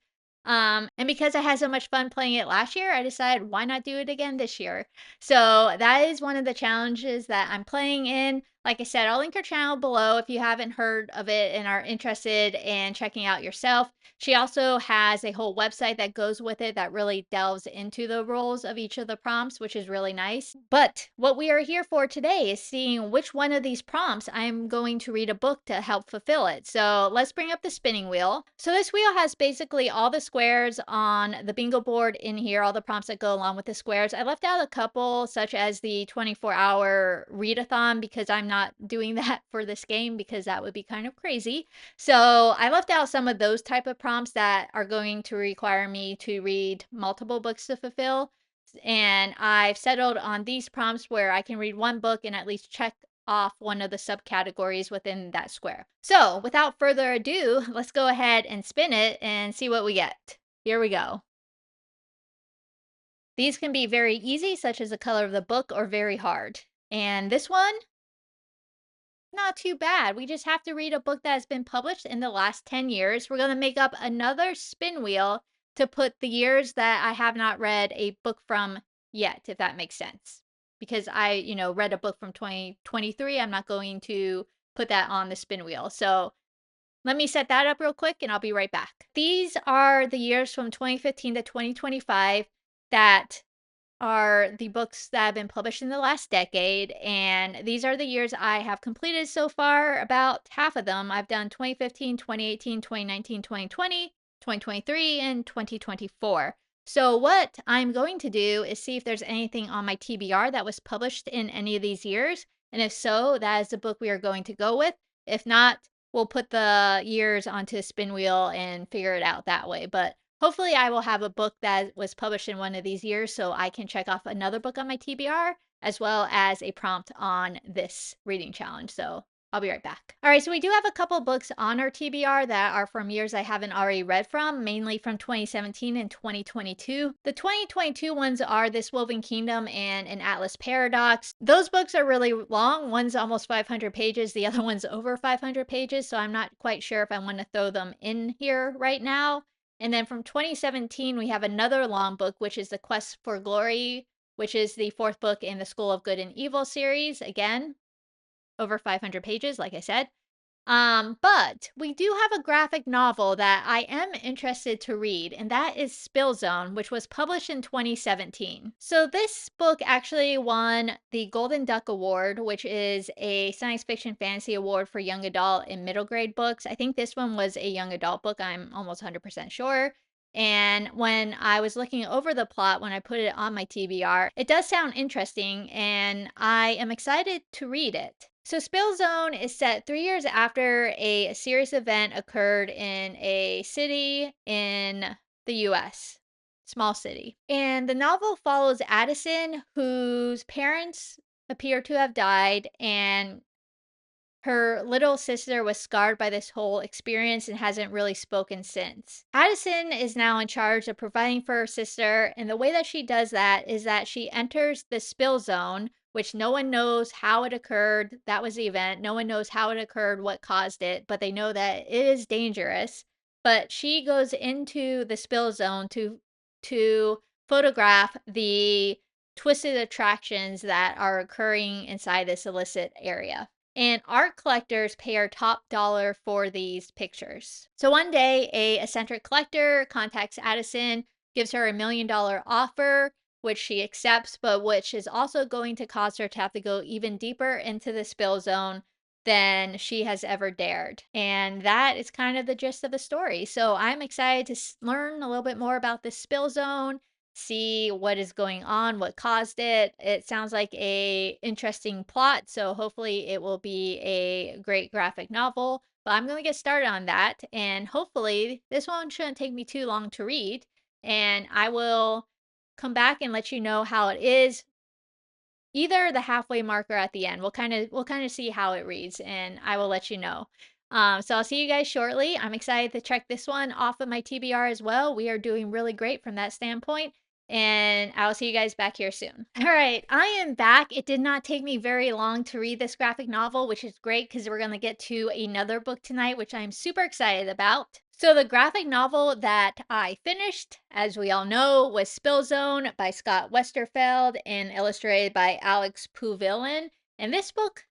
And because I had so much fun playing it last year, I decided why not do it again this year. So that is one of the challenges that I'm playing in. Like I said, I'll link her channel below if you haven't heard of it and are interested in checking out yourself. She also has a whole website that goes with it that really delves into the rules of each of the prompts, which is really nice. But what we are here for today is seeing which one of these prompts I'm going to read a book to help fulfill it. So let's bring up the spinning wheel. So this wheel has basically all the squares on the bingo board in here, all the prompts that go along with the squares. I left out a couple, such as the 24-hour readathon, because I'm not doing that for this game because that would be kind of crazy. So I left out some of those type of prompts that are going to require me to read multiple books to fulfill. And I've settled on these prompts where I can read one book and at least check off one of the subcategories within that square. So without further ado, let's go ahead and spin it and see what we get. Here we go. These can be very easy, such as the color of the book, or very hard. And this one, not too bad. We just have to read a book that has been published in the last 10 years. We're going to make up another spin wheel to put the years that I have not read a book from yet, if that makes sense. Because I read a book from 2023. I'm not going to put that on the spin wheel. So let me set that up real quick and I'll be right back. These are the years from 2015 to 2025 that are the books that have been published in the last decade, and these are the years I have completed so far. About half of them I've done: 2015, 2018, 2019, 2020, 2023, and 2024. So what I'm going to do is see if there's anything on my TBR that was published in any of these years, and if so, that is the book we are going to go with. If not, we'll put the years onto a spin wheel and figure it out that way. But hopefully, I will have a book that was published in one of these years so I can check off another book on my TBR, as well as a prompt on this reading challenge. So I'll be right back. All right, so we do have a couple books on our TBR that are from years I haven't already read from, mainly from 2017 and 2022. The 2022 ones are This Woven Kingdom and An Atlas Paradox. Those books are really long. One's almost 500 pages, the other one's over 500 pages, so I'm not quite sure if I want to throw them in here right now. And then from 2017, we have another long book, which is The Quest for Glory, which is the fourth book in the School of Good and Evil series. Again, over 500 pages, like I said. But we do have a graphic novel that I am interested to read, and that is Spill Zone, which was published in 2017. So this book actually won the Golden Duck Award, which is a science fiction fantasy award for young adult and middle grade books. I think this one was a young adult book, I'm almost 100% sure. And when I was looking over the plot, when I put it on my TBR, it does sound interesting, and I am excited to read it. So Spill Zone is set 3 years after a serious event occurred in a city in the US, small city. And the novel follows Addison, whose parents appear to have died, and her little sister was scarred by this whole experience and hasn't really spoken since. Addison is now in charge of providing for her sister, and the way that she does that is that she enters the spill zone, which no one knows how it occurred. That was the event. No one knows how it occurred, what caused it, but they know that it is dangerous. But she goes into the spill zone to photograph the twisted attractions that are occurring inside this illicit area. And art collectors pay her top dollar for these pictures. So one day, a eccentric collector contacts Addison, gives her $1 million offer, which she accepts, but which is also going to cause her to have to go even deeper into the spill zone than she has ever dared. And that is kind of the gist of the story. So I'm excited to learn a little bit more about this spill zone, see what is going on, what caused it. It sounds like a interesting plot, so hopefully it will be a great graphic novel. But I'm going to get started on that, and hopefully this one shouldn't take me too long to read, and I will come back and let you know how it is, either the halfway marker at the end. We'll kind of see how it reads, and I will let you know. So I'll see you guys shortly. I'm excited to check this one off of my TBR as well. We are doing really great from that standpoint, and I'll see you guys back here soon. All right, I am back. It did not take me very long to read this graphic novel, which is great because we're going to get to another book tonight, which I'm super excited about. So the graphic novel that I finished, as we all know, was Spill Zone by Scott Westerfeld and illustrated by Alex Puvillin. And this book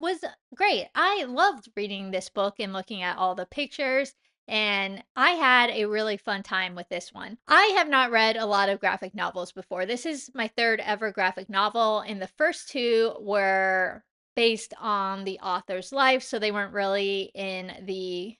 was great. I loved reading this book and looking at all the pictures, and I had a really fun time with this one. I have not read a lot of graphic novels before. This is my third ever graphic novel, and the first two were based on the author's life, so they weren't really in the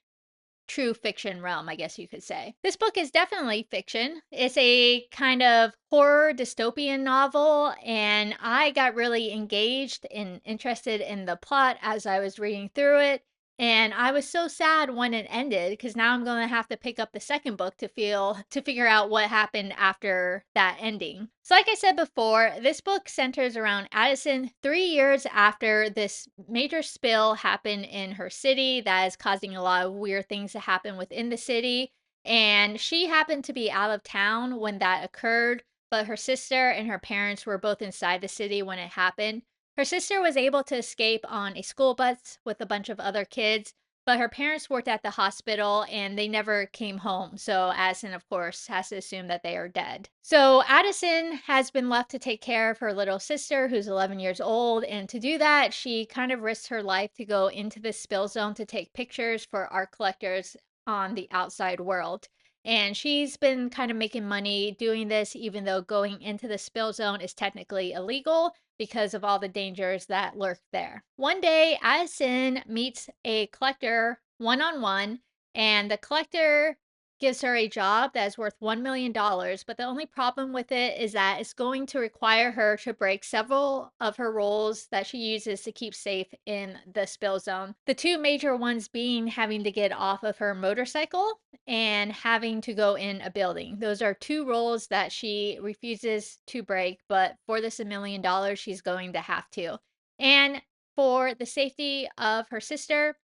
true fiction realm, I guess you could say. This book is definitely fiction. It's a kind of horror dystopian novel, and I got really engaged and interested in the plot as I was reading through it. And I was so sad when it ended because now I'm going to have to pick up the second book to figure out what happened after that ending. So like I said before, this book centers around Addison 3 years after this major spill happened in her city that is causing a lot of weird things to happen within the city. And she happened to be out of town when that occurred. but her sister and her parents were both inside the city when it happened. Her sister was able to escape on a school bus with a bunch of other kids, but her parents worked at the hospital and they never came home. So Addison, of course, has to assume that they are dead. So Addison has been left to take care of her little sister, who's 11 years old. And to do that, she kind of risks her life to go into this spill zone to take pictures for art collectors on the outside world. And she's been kind of making money doing this, even though going into the spill zone is technically illegal because of all the dangers that lurk there. One day, Addison meets a collector one on one, and the collector gives her a job that is worth $1 million. But the only problem with it is that it's going to require her to break several of her rules that she uses to keep safe in the spill zone. The two major ones being having to get off of her motorcycle and having to go in a building. Those are two rules that she refuses to break, but for this $1 million, she's going to have to. And for the safety of her sister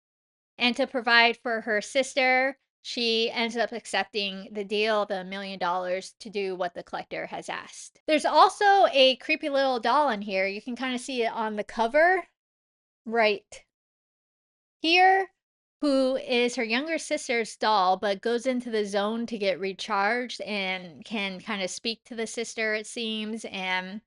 and to provide for her sister, she ends up accepting the deal, the $1 million, to do what the collector has asked. There's also a creepy little doll in here. You can kind of see it on the cover right here, who is her younger sister's doll, but goes into the zone to get recharged and can kind of speak to the sister, it seems. And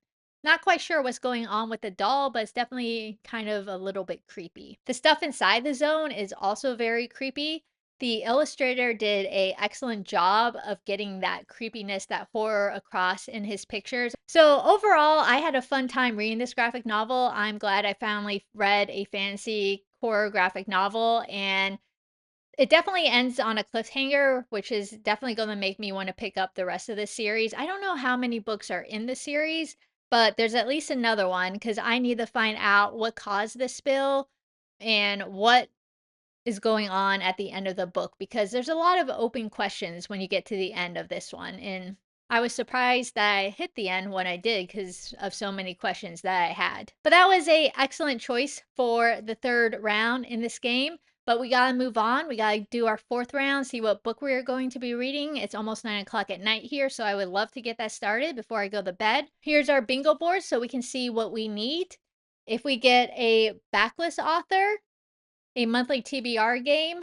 not quite sure what's going on with the doll, but it's definitely kind of a little bit creepy. The stuff inside the zone is also very creepy. The illustrator did an excellent job of getting that creepiness, that horror across in his pictures. So overall, I had a fun time reading this graphic novel. I'm glad I finally read a fantasy horror graphic novel, and it definitely ends on a cliffhanger, which is definitely going to make me want to pick up the rest of the series. I don't know how many books are in the series, but there's at least another one because I need to find out what caused the spill and what is going on at the end of the book, because there's a lot of open questions when you get to the end of this one. And I was surprised that I hit the end when I did because of so many questions that I had. But that was a excellent choice for the third round in this game. But we got to move on. We got to do our fourth round, see what book we're going to be reading. It's almost 9 o'clock at night here, so I would love to get that started before I go to bed. Here's our bingo board so we can see what we need. If we get a backlist author, a monthly TBR game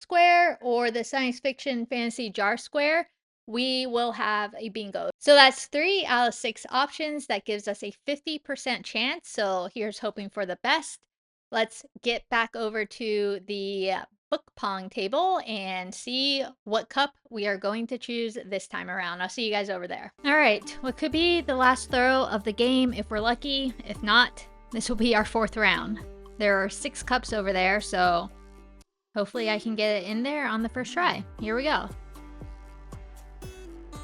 square, or the science fiction fantasy jar square, we will have a bingo. So that's 3 out of 6 options. That gives us a 50% chance. So here's hoping for the best. Let's get back over to the book pong table and see what cup we are going to choose this time around. I'll see you guys over there. All right, what could be the last throw of the game if we're lucky? If not, this will be our fourth round. There are 6 cups over there, so hopefully I can get it in there on the first try. Here we go.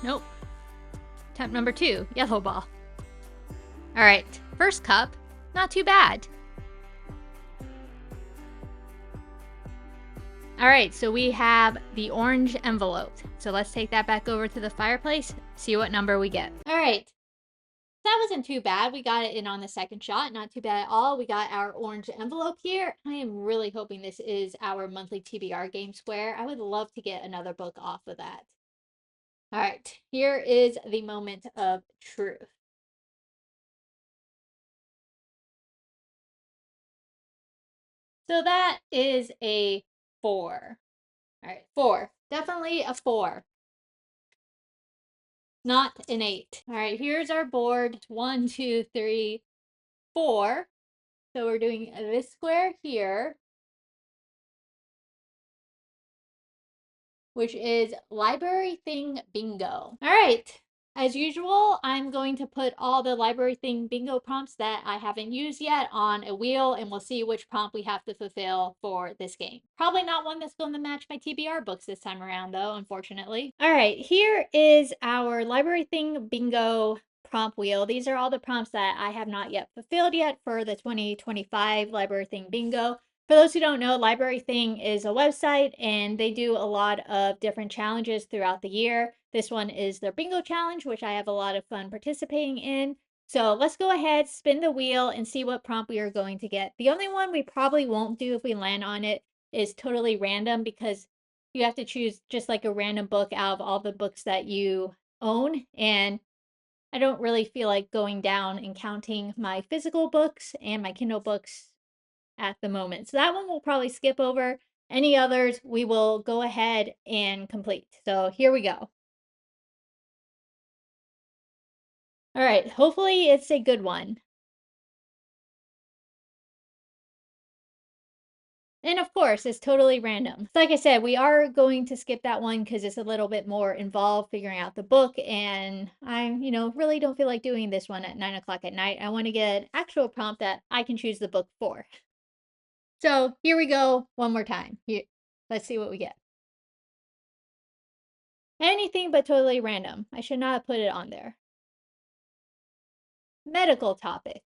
Nope. Attempt number 2, yellow ball. All right, first cup, not too bad. All right, so we have the orange envelope. So let's take that back over to the fireplace, see what number we get. All right. That wasn't too bad. We got it in on the second shot. Not too bad at all. We got our orange envelope here. I am really hoping this is our monthly TBR game square. I would love to get another book off of that. All right, here is the moment of truth. So that is a 4. All right, 4. Definitely a 4. Not an 8. All right, here's our board. 1, 2, 3, 4. So we're doing this square here, which is library thing bingo. All right. As usual, I'm going to put all the library thing bingo prompts that I haven't used yet on a wheel, and we'll see which prompt we have to fulfill for this game. Probably not one that's going to match my TBR books this time around, though, unfortunately. All right, here is our library thing bingo prompt wheel. These are all the prompts that I have not yet fulfilled yet for the 2025 library thing bingo. For those who don't know, Library Thing is a website and they do a lot of different challenges throughout the year. This one is their bingo challenge, which I have a lot of fun participating in. So let's go ahead, spin the wheel, and see what prompt we are going to get. The only one we probably won't do if we land on it is totally random, because you have to choose just like a random book out of all the books that you own. And I don't really feel like going down and counting my physical books and my Kindle books at the moment. So that one we'll probably skip over. Any others we will go ahead and complete. So here we go. All right, hopefully it's a good one. And of course, it's totally random. Like I said, we are going to skip that one because it's a little bit more involved figuring out the book. And really don't feel like doing this one at 9 o'clock at night. I want to get an actual prompt that I can choose the book for. So here we go one more time. Here, let's see what we get. Anything but totally random. I should not have put it on there. Medical topic.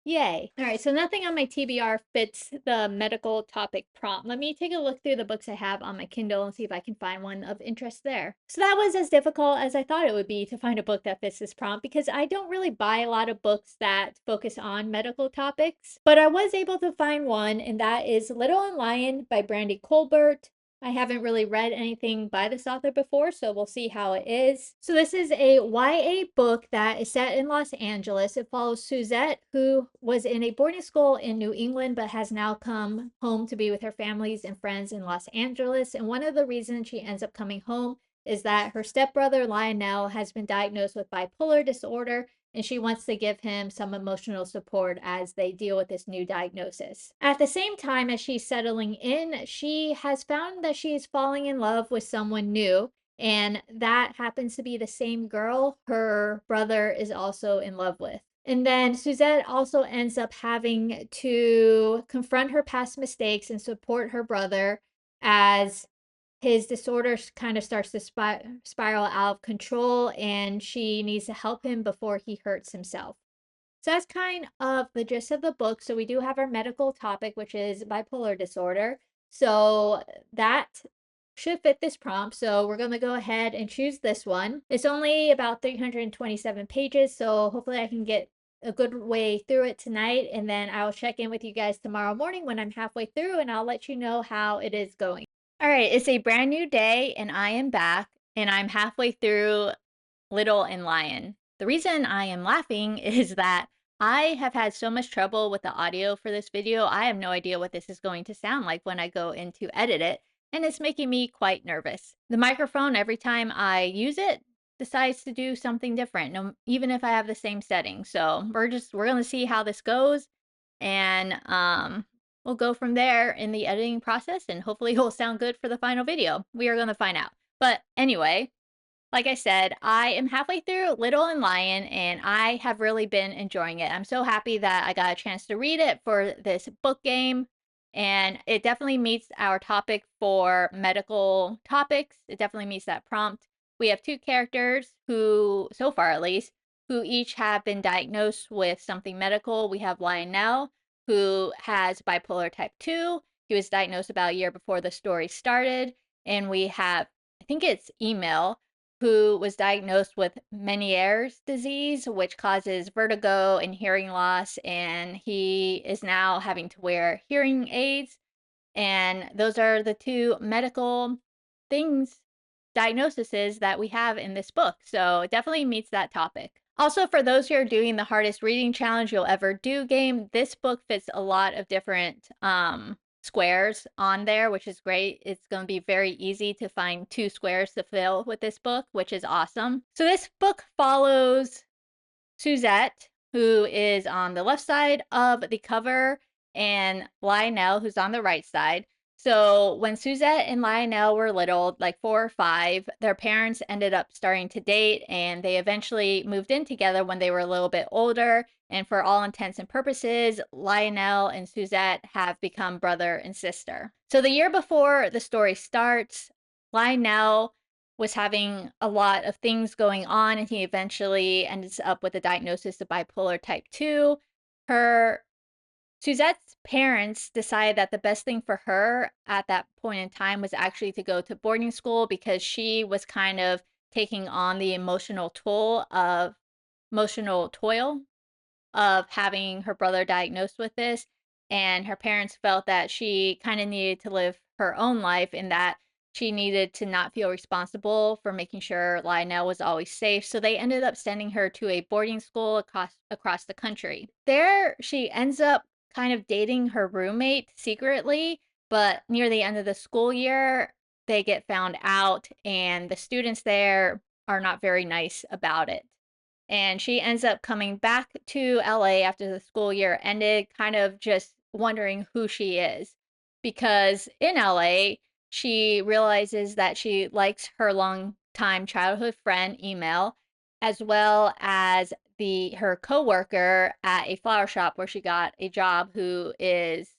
Yay. All right, so nothing on my TBR fits the medical topic prompt. Let me take a look through the books I have on my Kindle and see if I can find one of interest there. So that was as difficult as I thought it would be to find a book that fits this prompt because I don't really buy a lot of books that focus on medical topics. But I was able to find one, and that is Little and Lion by Brandy Colbert. I haven't really read anything by this author before, so we'll see how it is. So this is a YA book that is set in Los Angeles. It follows Suzette, who was in a boarding school in New England, but has now come home to be with her families and friends in Los Angeles. And one of the reasons she ends up coming home is that her stepbrother, Lionel, has been diagnosed with bipolar disorder, and she wants to give him some emotional support as they deal with this new diagnosis. At the same time as she's settling in, she has found that she is falling in love with someone new, and that happens to be the same girl her brother is also in love with. And then Suzette also ends up having to confront her past mistakes and support her brother as his disorder kind of starts to spiral out of control, and she needs to help him before he hurts himself. So that's kind of the gist of the book. So we do have our medical topic, which is bipolar disorder. So that should fit this prompt. So we're going to go ahead and choose this one. It's only about 327 pages. So hopefully I can get a good way through it tonight. And then I'll check in with you guys tomorrow morning when I'm halfway through, and I'll let you know how it is going. All right, it's a brand new day, and I am back, and I'm halfway through Little and Lion. The reason I am laughing is that I have had so much trouble with the audio for this video. I have no idea what this is going to sound like when I go in to edit it, and it's making me quite nervous. The microphone, every time I use it, decides to do something different, no, even if I have the same setting. So we're going to see how this goes, and we'll go from there in the editing process, and hopefully it will sound good for the final video. We are going to find out. But anyway, like I said, I am halfway through Little and Lion, and I have really been enjoying it. I'm so happy that I got a chance to read it for this book game, and it definitely meets our topic for medical topics. It definitely meets that prompt. We have two characters who, so far at least, who each have been diagnosed with something medical. We have Lionel, who has bipolar type 2. He was diagnosed about a year before the story started. And we have, I think it's Emil, who was diagnosed with Meniere's disease, which causes vertigo and hearing loss, and he is now having to wear hearing aids. And those are the two medical things, diagnoses that we have in this book. So it definitely meets that topic. Also, for those who are doing the hardest reading challenge you'll ever do game, this book fits a lot of different squares on there, which is great. It's going to be very easy to find 2 squares to fill with this book, which is awesome. So this book follows Suzette, who is on the left side of the cover, and Lionel, who's on the right side. So when Suzette and Lionel were little, like 4 or 5, their parents ended up starting to date, and they eventually moved in together when they were a little bit older. And for all intents and purposes, Lionel and Suzette have become brother and sister. So the year before the story starts, Lionel was having a lot of things going on, and he eventually ends up with a diagnosis of bipolar type 2. Suzette's parents decided that the best thing for her at that point in time was actually to go to boarding school because she was kind of taking on the emotional toil of having her brother diagnosed with this. And her parents felt that she kind of needed to live her own life, and that she needed to not feel responsible for making sure Lionel was always safe. So they ended up sending her to a boarding school across the country. There, she ends up kind of dating her roommate secretly, but near the end of the school year, they get found out, and the students there are not very nice about it. And she ends up coming back to LA after the school year ended, kind of just wondering who she is. Because in LA, she realizes that she likes her longtime childhood friend, Email, as well as her coworker at a flower shop where she got a job, who is,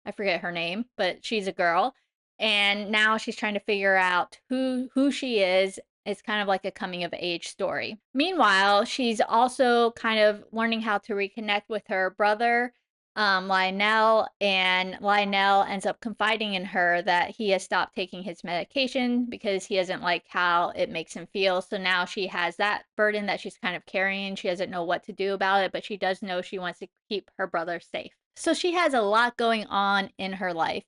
I forget her name, but she's a girl. And now she's trying to figure out who she is. It's kind of like a coming of age story. Meanwhile, she's also kind of learning how to reconnect with her brother, Lionel, and Lionel ends up confiding in her that he has stopped taking his medication because he doesn't like how it makes him feel. So now she has that burden that she's kind of carrying. She doesn't know what to do about it, but she does know she wants to keep her brother safe. So she has a lot going on in her life.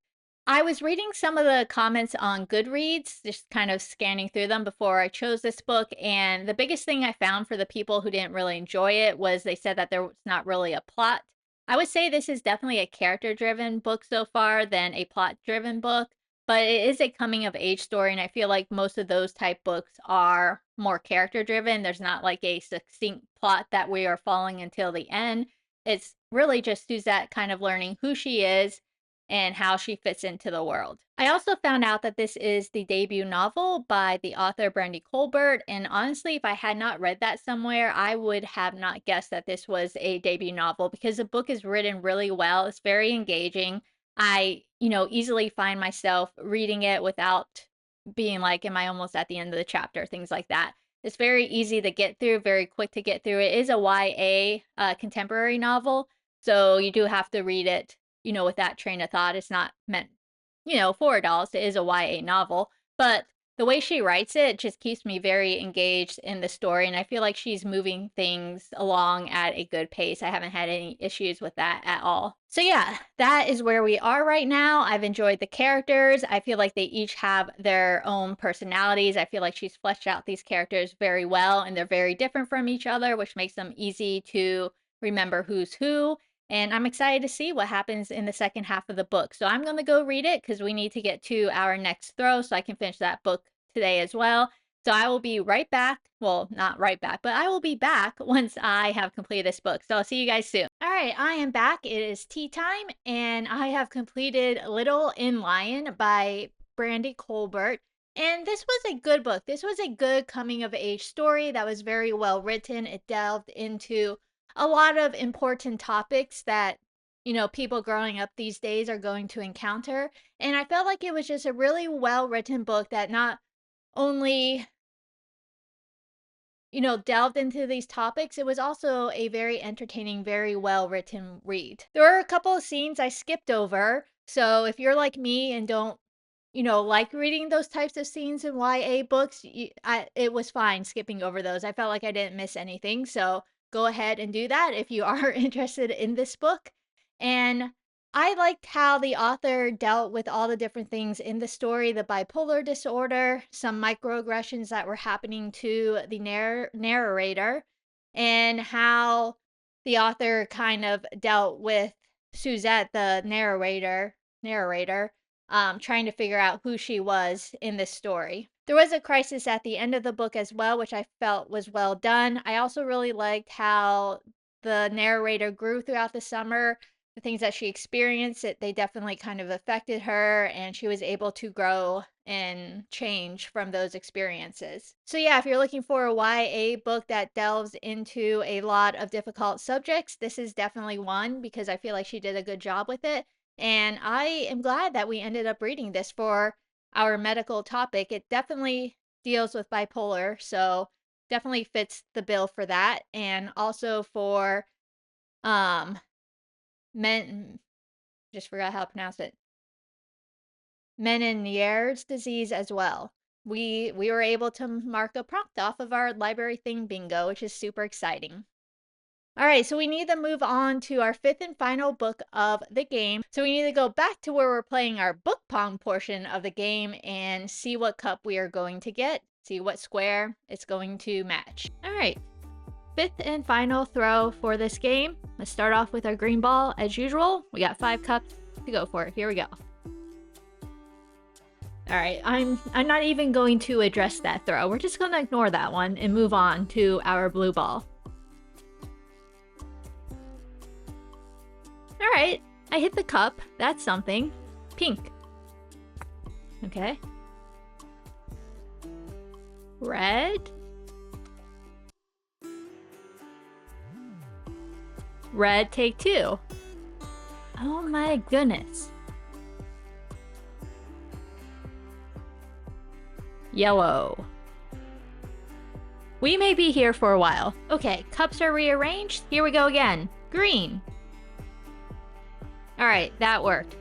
I was reading some of the comments on Goodreads, just kind of scanning through them before I chose this book. And the biggest thing I found for the people who didn't really enjoy it was they said that there was not really a plot. I would say this is definitely a character-driven book so far than a plot-driven book, but it is a coming-of-age story, and I feel like most of those type books are more character-driven. There's not like a succinct plot that we are following until the end. It's really just Suzette kind of learning who she is and how she fits into the world. I also found out that this is the debut novel by the author Brandy Colbert, and honestly, if I had not read that somewhere, I would have not guessed that this was a debut novel because the book is written really well. It's very engaging. I, easily find myself reading it without being like, am I almost at the end of the chapter? Things like that. It's very easy to get through, very quick to get through. It is a YA contemporary novel, so you do have to read it, with that train of thought. It's not meant, for adults. It is a YA novel, but the way she writes it just keeps me very engaged in the story, and I feel like she's moving things along at a good pace. I haven't had any issues with that at all. So yeah, that is where we are right now. I've enjoyed the characters. I feel like they each have their own personalities. I feel like she's fleshed out these characters very well, and they're very different from each other, which makes them easy to remember who's who. And I'm excited to see what happens in the second half of the book. So I'm going to go read it because we need to get to our next throw so I can finish that book today as well. So I will be right back. Well, not right back, but I will be back once I have completed this book. So I'll see you guys soon. All right, I am back. It is tea time, and I have completed Little in Lion by Brandy Colbert. And this was a good book. This was a good coming of age story that was very well written. It delved into a lot of important topics that, people growing up these days are going to encounter. And I felt like it was just a really well written book that not only, delved into these topics, it was also a very entertaining, very well written read. There were a couple of scenes I skipped over. So if you're like me and don't, like reading those types of scenes in YA books, it was fine skipping over those. I felt like I didn't miss anything. So go ahead and do that if you are interested in this book. And I liked how the author dealt with all the different things in the story, the bipolar disorder, some microaggressions that were happening to the narrator, and how the author kind of dealt with Suzette, the narrator, trying to figure out who she was in this story. There was a crisis at the end of the book as well, which I felt was well done. I also really liked how the narrator grew throughout the summer. The things that she experienced, they definitely kind of affected her, and she was able to grow and change from those experiences. So yeah, if you're looking for a YA book that delves into a lot of difficult subjects, this is definitely one because I feel like she did a good job with it. And I am glad that we ended up reading this for our medical topic. It definitely deals with bipolar, so definitely fits the bill for that. And also for um men, just forgot how to pronounce it, Meniere's disease as well. We were able to mark a prompt off of our library thing bingo, which is super exciting. All right, so we need to move on to our fifth and final book of the game. So we need to go back to where we're playing our book pong portion of the game and see what cup we are going to get, see what square it's going to match. All right, fifth and final throw for this game. Let's start off with our green ball as usual. We got 5 cups to go for it. Here we go. All right, I'm not even going to address that throw. We're just going to ignore that one and move on to our blue ball. All right, I hit the cup. That's something. Pink. Okay. Red. Red, take 2. Oh my goodness. Yellow. We may be here for a while. Okay, cups are rearranged. Here we go again. Green. All right, that worked.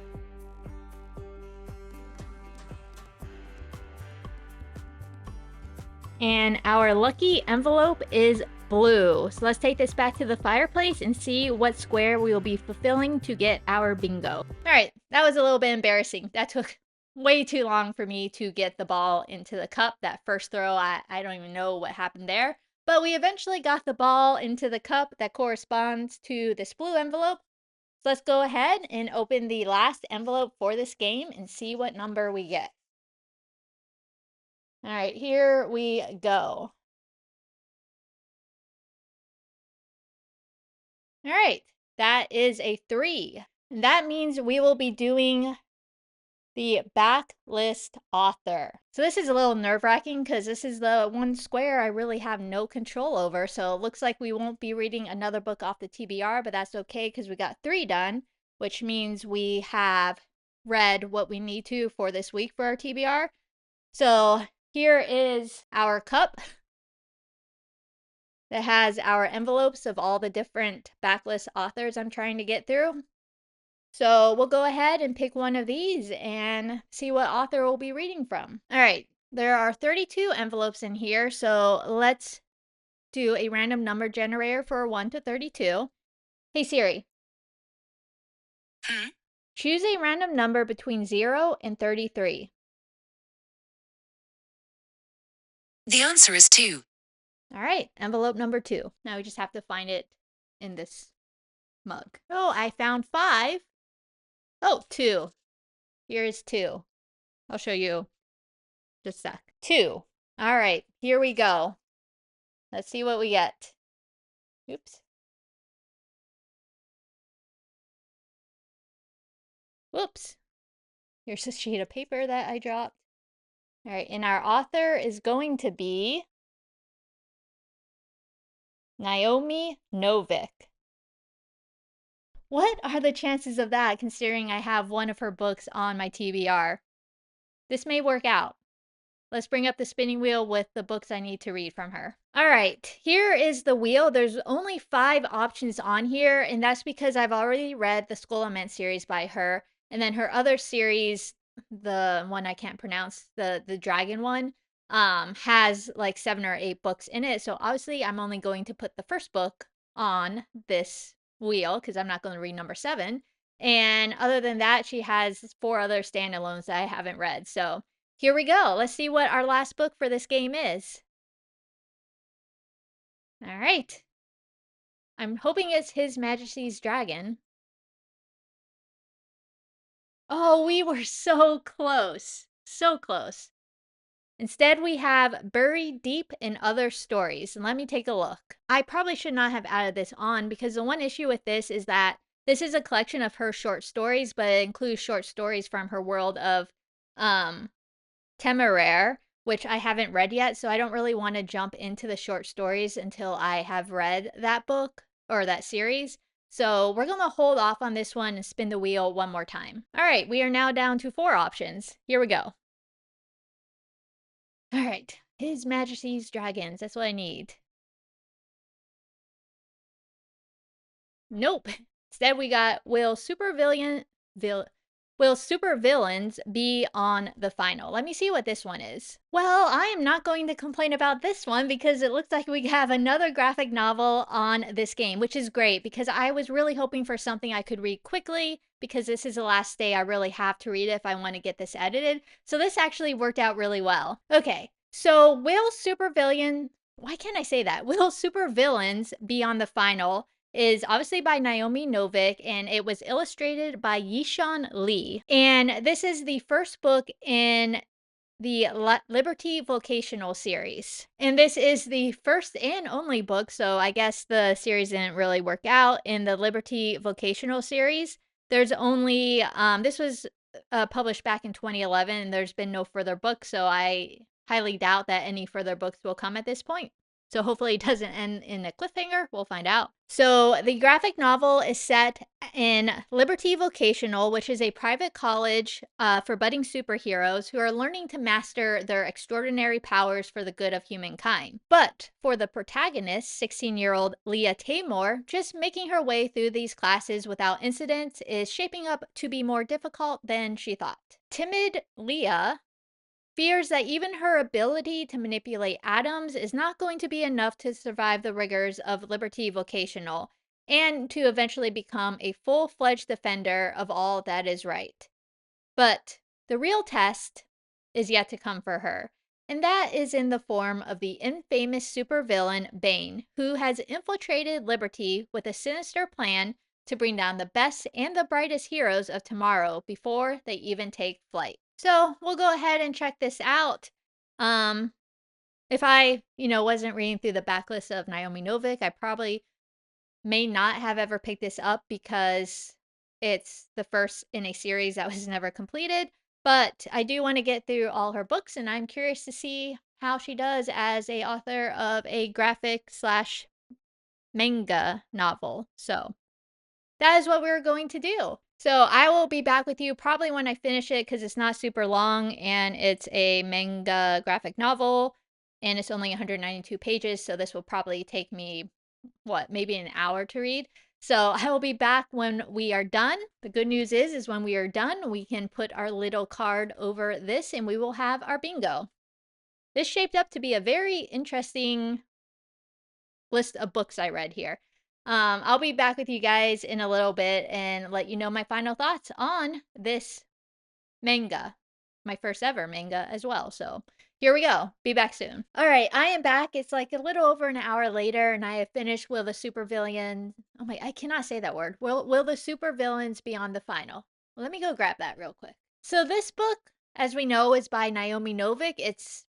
And our lucky envelope is blue. So let's take this back to the fireplace and see what square we will be fulfilling to get our bingo. All right, that was a little bit embarrassing. That took way too long for me to get the ball into the cup. That first throw, I don't even know what happened there. But we eventually got the ball into the cup that corresponds to this blue envelope. So let's go ahead and open the last envelope for this game and see what number we get. All right, here we go. All right, that is a 3. And that means we will be doing the backlist author. So this is a little nerve-wracking because this is the one square I really have no control over. So it looks like we won't be reading another book off the TBR, but that's okay because we got 3 done, which means we have read what we need to for this week for our TBR. So here is our cup that has our envelopes of all the different backlist authors I'm trying to get through. So we'll go ahead and pick one of these and see what author we'll be reading from. All right, there are 32 envelopes in here, so let's do a random number generator for 1 to 32. Hey Siri. Choose a random number between 0 and 33. The answer is 2. All right, envelope number 2. Now we just have to find it in this mug. Oh, I found 5. Oh, 2. Here is 2. I'll show you just a sec. 2. All right, here we go. Let's see what we get. Oops. Whoops. Here's a sheet of paper that I dropped. All right, and our author is going to be Naomi Novik. What are the chances of that, considering I have one of her books on my TBR? This may work out. Let's bring up the spinning wheel with the books I need to read from her. All right, here is the wheel. There's only 5 options on here, and that's because I've already read the Skull and Mint series by her, and then her other series, the one I can't pronounce, the dragon one, has like 7 or 8 books in it. So obviously I'm only going to put the first book on this wheel because I'm not going to read number 7. And other than that, she has 4 other standalones that I haven't read. So here we go. Let's see what our last book for this game is. All right. I'm hoping it's His Majesty's Dragon. Oh, we were so close. So close. Instead, we have Buried Deep in Other Stories. And let me take a look. I probably should not have added this on because the one issue with this is that this is a collection of her short stories, but it includes short stories from her world of Temeraire, which I haven't read yet, so I don't really want to jump into the short stories until I have read that book or that series. So we're going to hold off on this one and spin the wheel one more time. All right, we are now down to 4 options. Here we go. All right, His Majesty's Dragons. That's what I need. Nope. Instead, we got Will Supervillain Will supervillains be on the final? Let me see what this one is. Well, I am not going to complain about this one because it looks like we have another graphic novel on this game, which is great because I was really hoping for something I could read quickly because this is the last day I really have to read it if I want to get this edited. So this actually worked out really well. Okay, so will supervillain, why can't I say that? Will supervillains be on the final? Is obviously by Naomi Novik, and it was illustrated by Yishan Lee. And this is the first book in the Liberty Vocational series. And this is the first and only book, so I guess the series didn't really work out in the Liberty Vocational series. There's only, this was published back in 2011, and there's been no further books, so I highly doubt that any further books will come at this point. So hopefully it doesn't end in a cliffhanger. We'll find out. So the graphic novel is set in Liberty Vocational, which is a private college for budding superheroes who are learning to master their extraordinary powers for the good of humankind. But for the protagonist, 16-year-old Leah Tamor, just making her way through these classes without incidents is shaping up to be more difficult than she thought. Timid Leah fears that even her ability to manipulate atoms is not going to be enough to survive the rigors of Liberty Vocational and to eventually become a full-fledged defender of all that is right. But the real test is yet to come for her, and that is in the form of the infamous supervillain Bane, who has infiltrated Liberty with a sinister plan to bring down the best and the brightest heroes of tomorrow before they even take flight. So we'll go ahead and check this out. If I, wasn't reading through the backlist of Naomi Novik, I probably may not have ever picked this up because it's the first in a series that was never completed. But I do want to get through all her books, and I'm curious to see how she does as a author of a graphic slash manga novel. So that is what we're going to do. So I will be back with you probably when I finish it because it's not super long and it's a manga graphic novel and it's only 192 pages. So this will probably take me, maybe an hour to read. So I will be back when we are done. The good news is when we are done, we can put our little card over this and we will have our bingo. This shaped up to be a very interesting list of books I read here. I'll be back with you guys in a little bit and let you know my final thoughts on this manga, my first ever manga as well. So here we go. Be back soon. All right, I am back. It's like a little over an hour later, and I have finished Will the Supervillain. Oh my, I cannot say that word. Will the Supervillains be on the final? Well, let me go grab that real quick. So this book, as we know, is by Naomi Novik. It's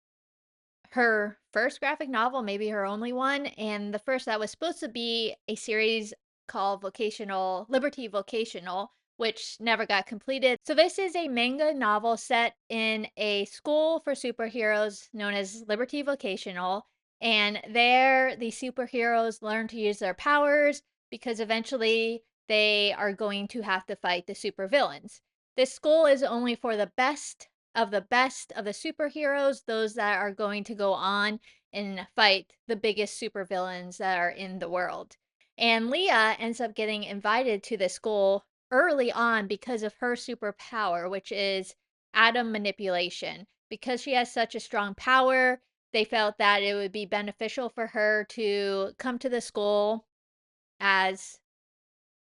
her first graphic novel, maybe her only one, and the first that was supposed to be a series called Liberty Vocational, which never got completed. So this is a manga novel set in a school for superheroes known as Liberty Vocational, and there the superheroes learn to use their powers because eventually they are going to have to fight the supervillains. This school is only for the best of the superheroes, those that are going to go on and fight the biggest supervillains that are in the world. And Leah ends up getting invited to the school early on because of her superpower, which is atom manipulation. Because she has such a strong power, they felt that it would be beneficial for her to come to the school as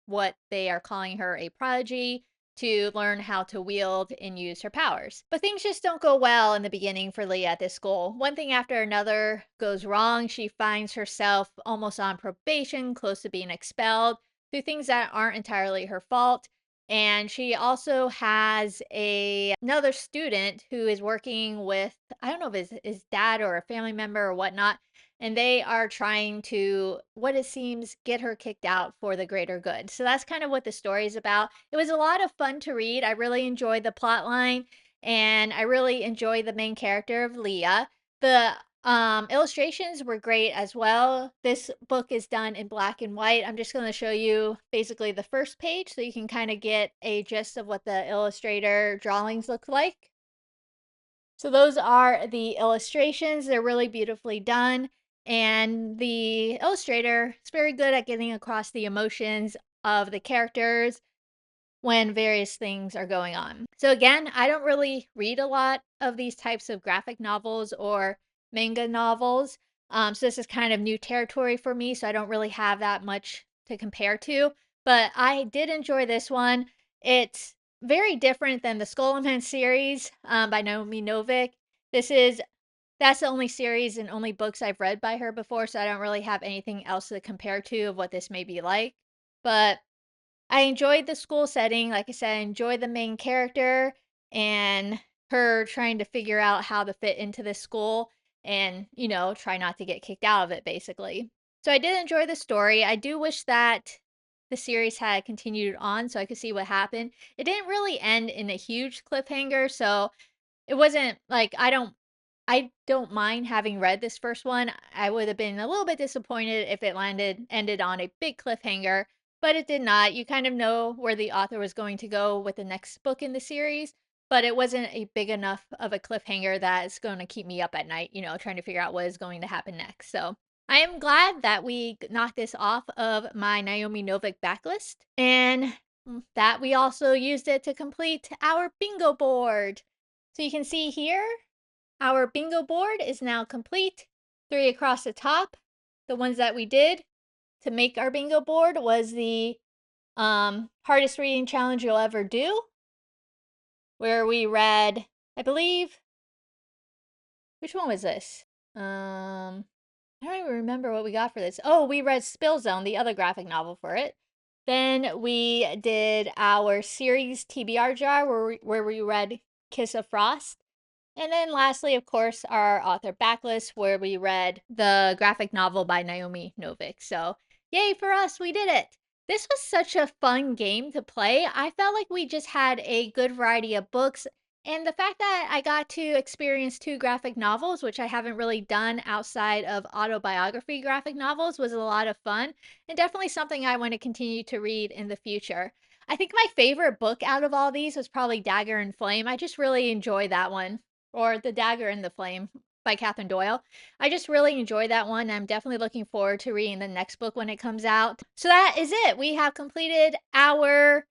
what they are calling her a prodigy to learn how to wield and use her powers. But things just don't go well in the beginning for Leah at this school. One thing after another goes wrong. She finds herself almost on probation, close to being expelled through things that aren't entirely her fault. And she also has another student who is working with, I don't know if it's his dad or a family member or whatnot, and they are trying to, what it seems, get her kicked out for the greater good. So that's kind of what the story is about. It was a lot of fun to read. I really enjoyed the plot line, and I really enjoyed the main character of Leah. The illustrations were great as well. This book is done in black and white. I'm just going to show you basically the first page so you can kind of get a gist of what the illustrator drawings look like. So those are the illustrations. They're really beautifully done. And the illustrator is very good at getting across the emotions of the characters. when various things are going on. So again, I don't really read a lot of these types of graphic novels or manga novels. So this is kind of new territory for me, so I don't really have that much to compare to. But I did enjoy this one. It's very different than the Skull and Pen series by Naomi Novik. That's the only series and only books I've read by her before, so I don't really have anything else to compare to of what this may be like. But I enjoyed the school setting. Like I said, I enjoyed the main character and her trying to figure out how to fit into this school and, try not to get kicked out of it, basically. So I did enjoy the story. I do wish that the series had continued on so I could see what happened. It didn't really end in a huge cliffhanger, so it wasn't like I don't mind having read this first one. I would have been a little bit disappointed if it ended on a big cliffhanger, but it did not. You kind of know where the author was going to go with the next book in the series, but it wasn't a big enough of a cliffhanger that it's going to keep me up at night, trying to figure out what is going to happen next. So I am glad that we knocked this off of my Naomi Novik backlist and that we also used it to complete our bingo board. So you can see here, our bingo board is now complete. 3 across the top. The ones that we did to make our bingo board was the hardest reading challenge you'll ever do, where we read, I believe, which one was this? I don't even remember what we got for this. Oh, we read Spill Zone, the other graphic novel for it. Then we did our series TBR jar where we read Kiss of Frost. And then lastly, of course, our author backlist where we read the graphic novel by Naomi Novik. So, yay for us, we did it. This was such a fun game to play. I felt like we just had a good variety of books. And the fact that I got to experience 2 graphic novels, which I haven't really done outside of autobiography graphic novels, was a lot of fun and definitely something I want to continue to read in the future. I think my favorite book out of all these was probably Dagger and Flame. I just really enjoyed that one, or The Dagger and the Flame by Catherine Doyle. I just really enjoyed that one. I'm definitely looking forward to reading the next book when it comes out. So that is it. We have completed our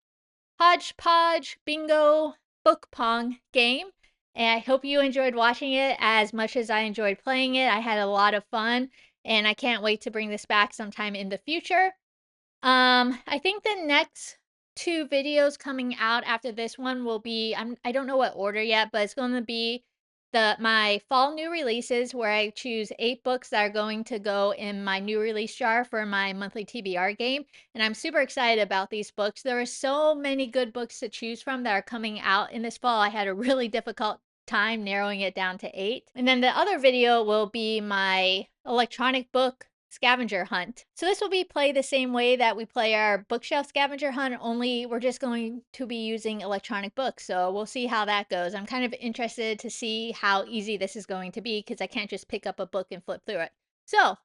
hodgepodge bingo book pong game. And I hope you enjoyed watching it as much as I enjoyed playing it. I had a lot of fun and I can't wait to bring this back sometime in the future. I think the next 2 videos coming out after this one will be I don't know what order yet, but it's going to be my fall new releases where I choose 8 books that are going to go in my new release jar for my monthly TBR game, and I'm super excited about these books. There are so many good books to choose from that are coming out in this fall. I had a really difficult time narrowing it down to 8. And then the other video will be my electronic book scavenger hunt. So this will be played the same way that we play our bookshelf scavenger hunt, only we're just going to be using electronic books. So we'll see how that goes. I'm kind of interested to see how easy this is going to be because I can't just pick up a book and flip through it. So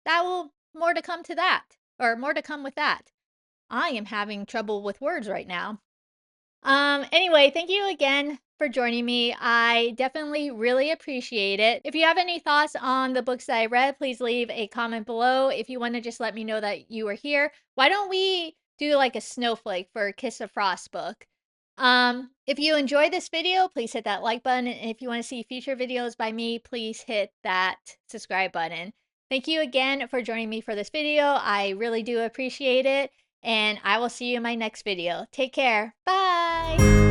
that will more to come to that, or more to come with that. I am having trouble with words right now. Anyway, thank you again for joining me. I definitely really appreciate it. If you have any thoughts on the books that I read, please leave a comment below. If you want to just let me know that you were here, why don't we do like a snowflake for Kiss of Frost book? If you enjoyed this video, please hit that like button. And if you want to see future videos by me, please hit that subscribe button. Thank you again for joining me for this video. I really do appreciate it. And I will see you in my next video. Take care. Bye.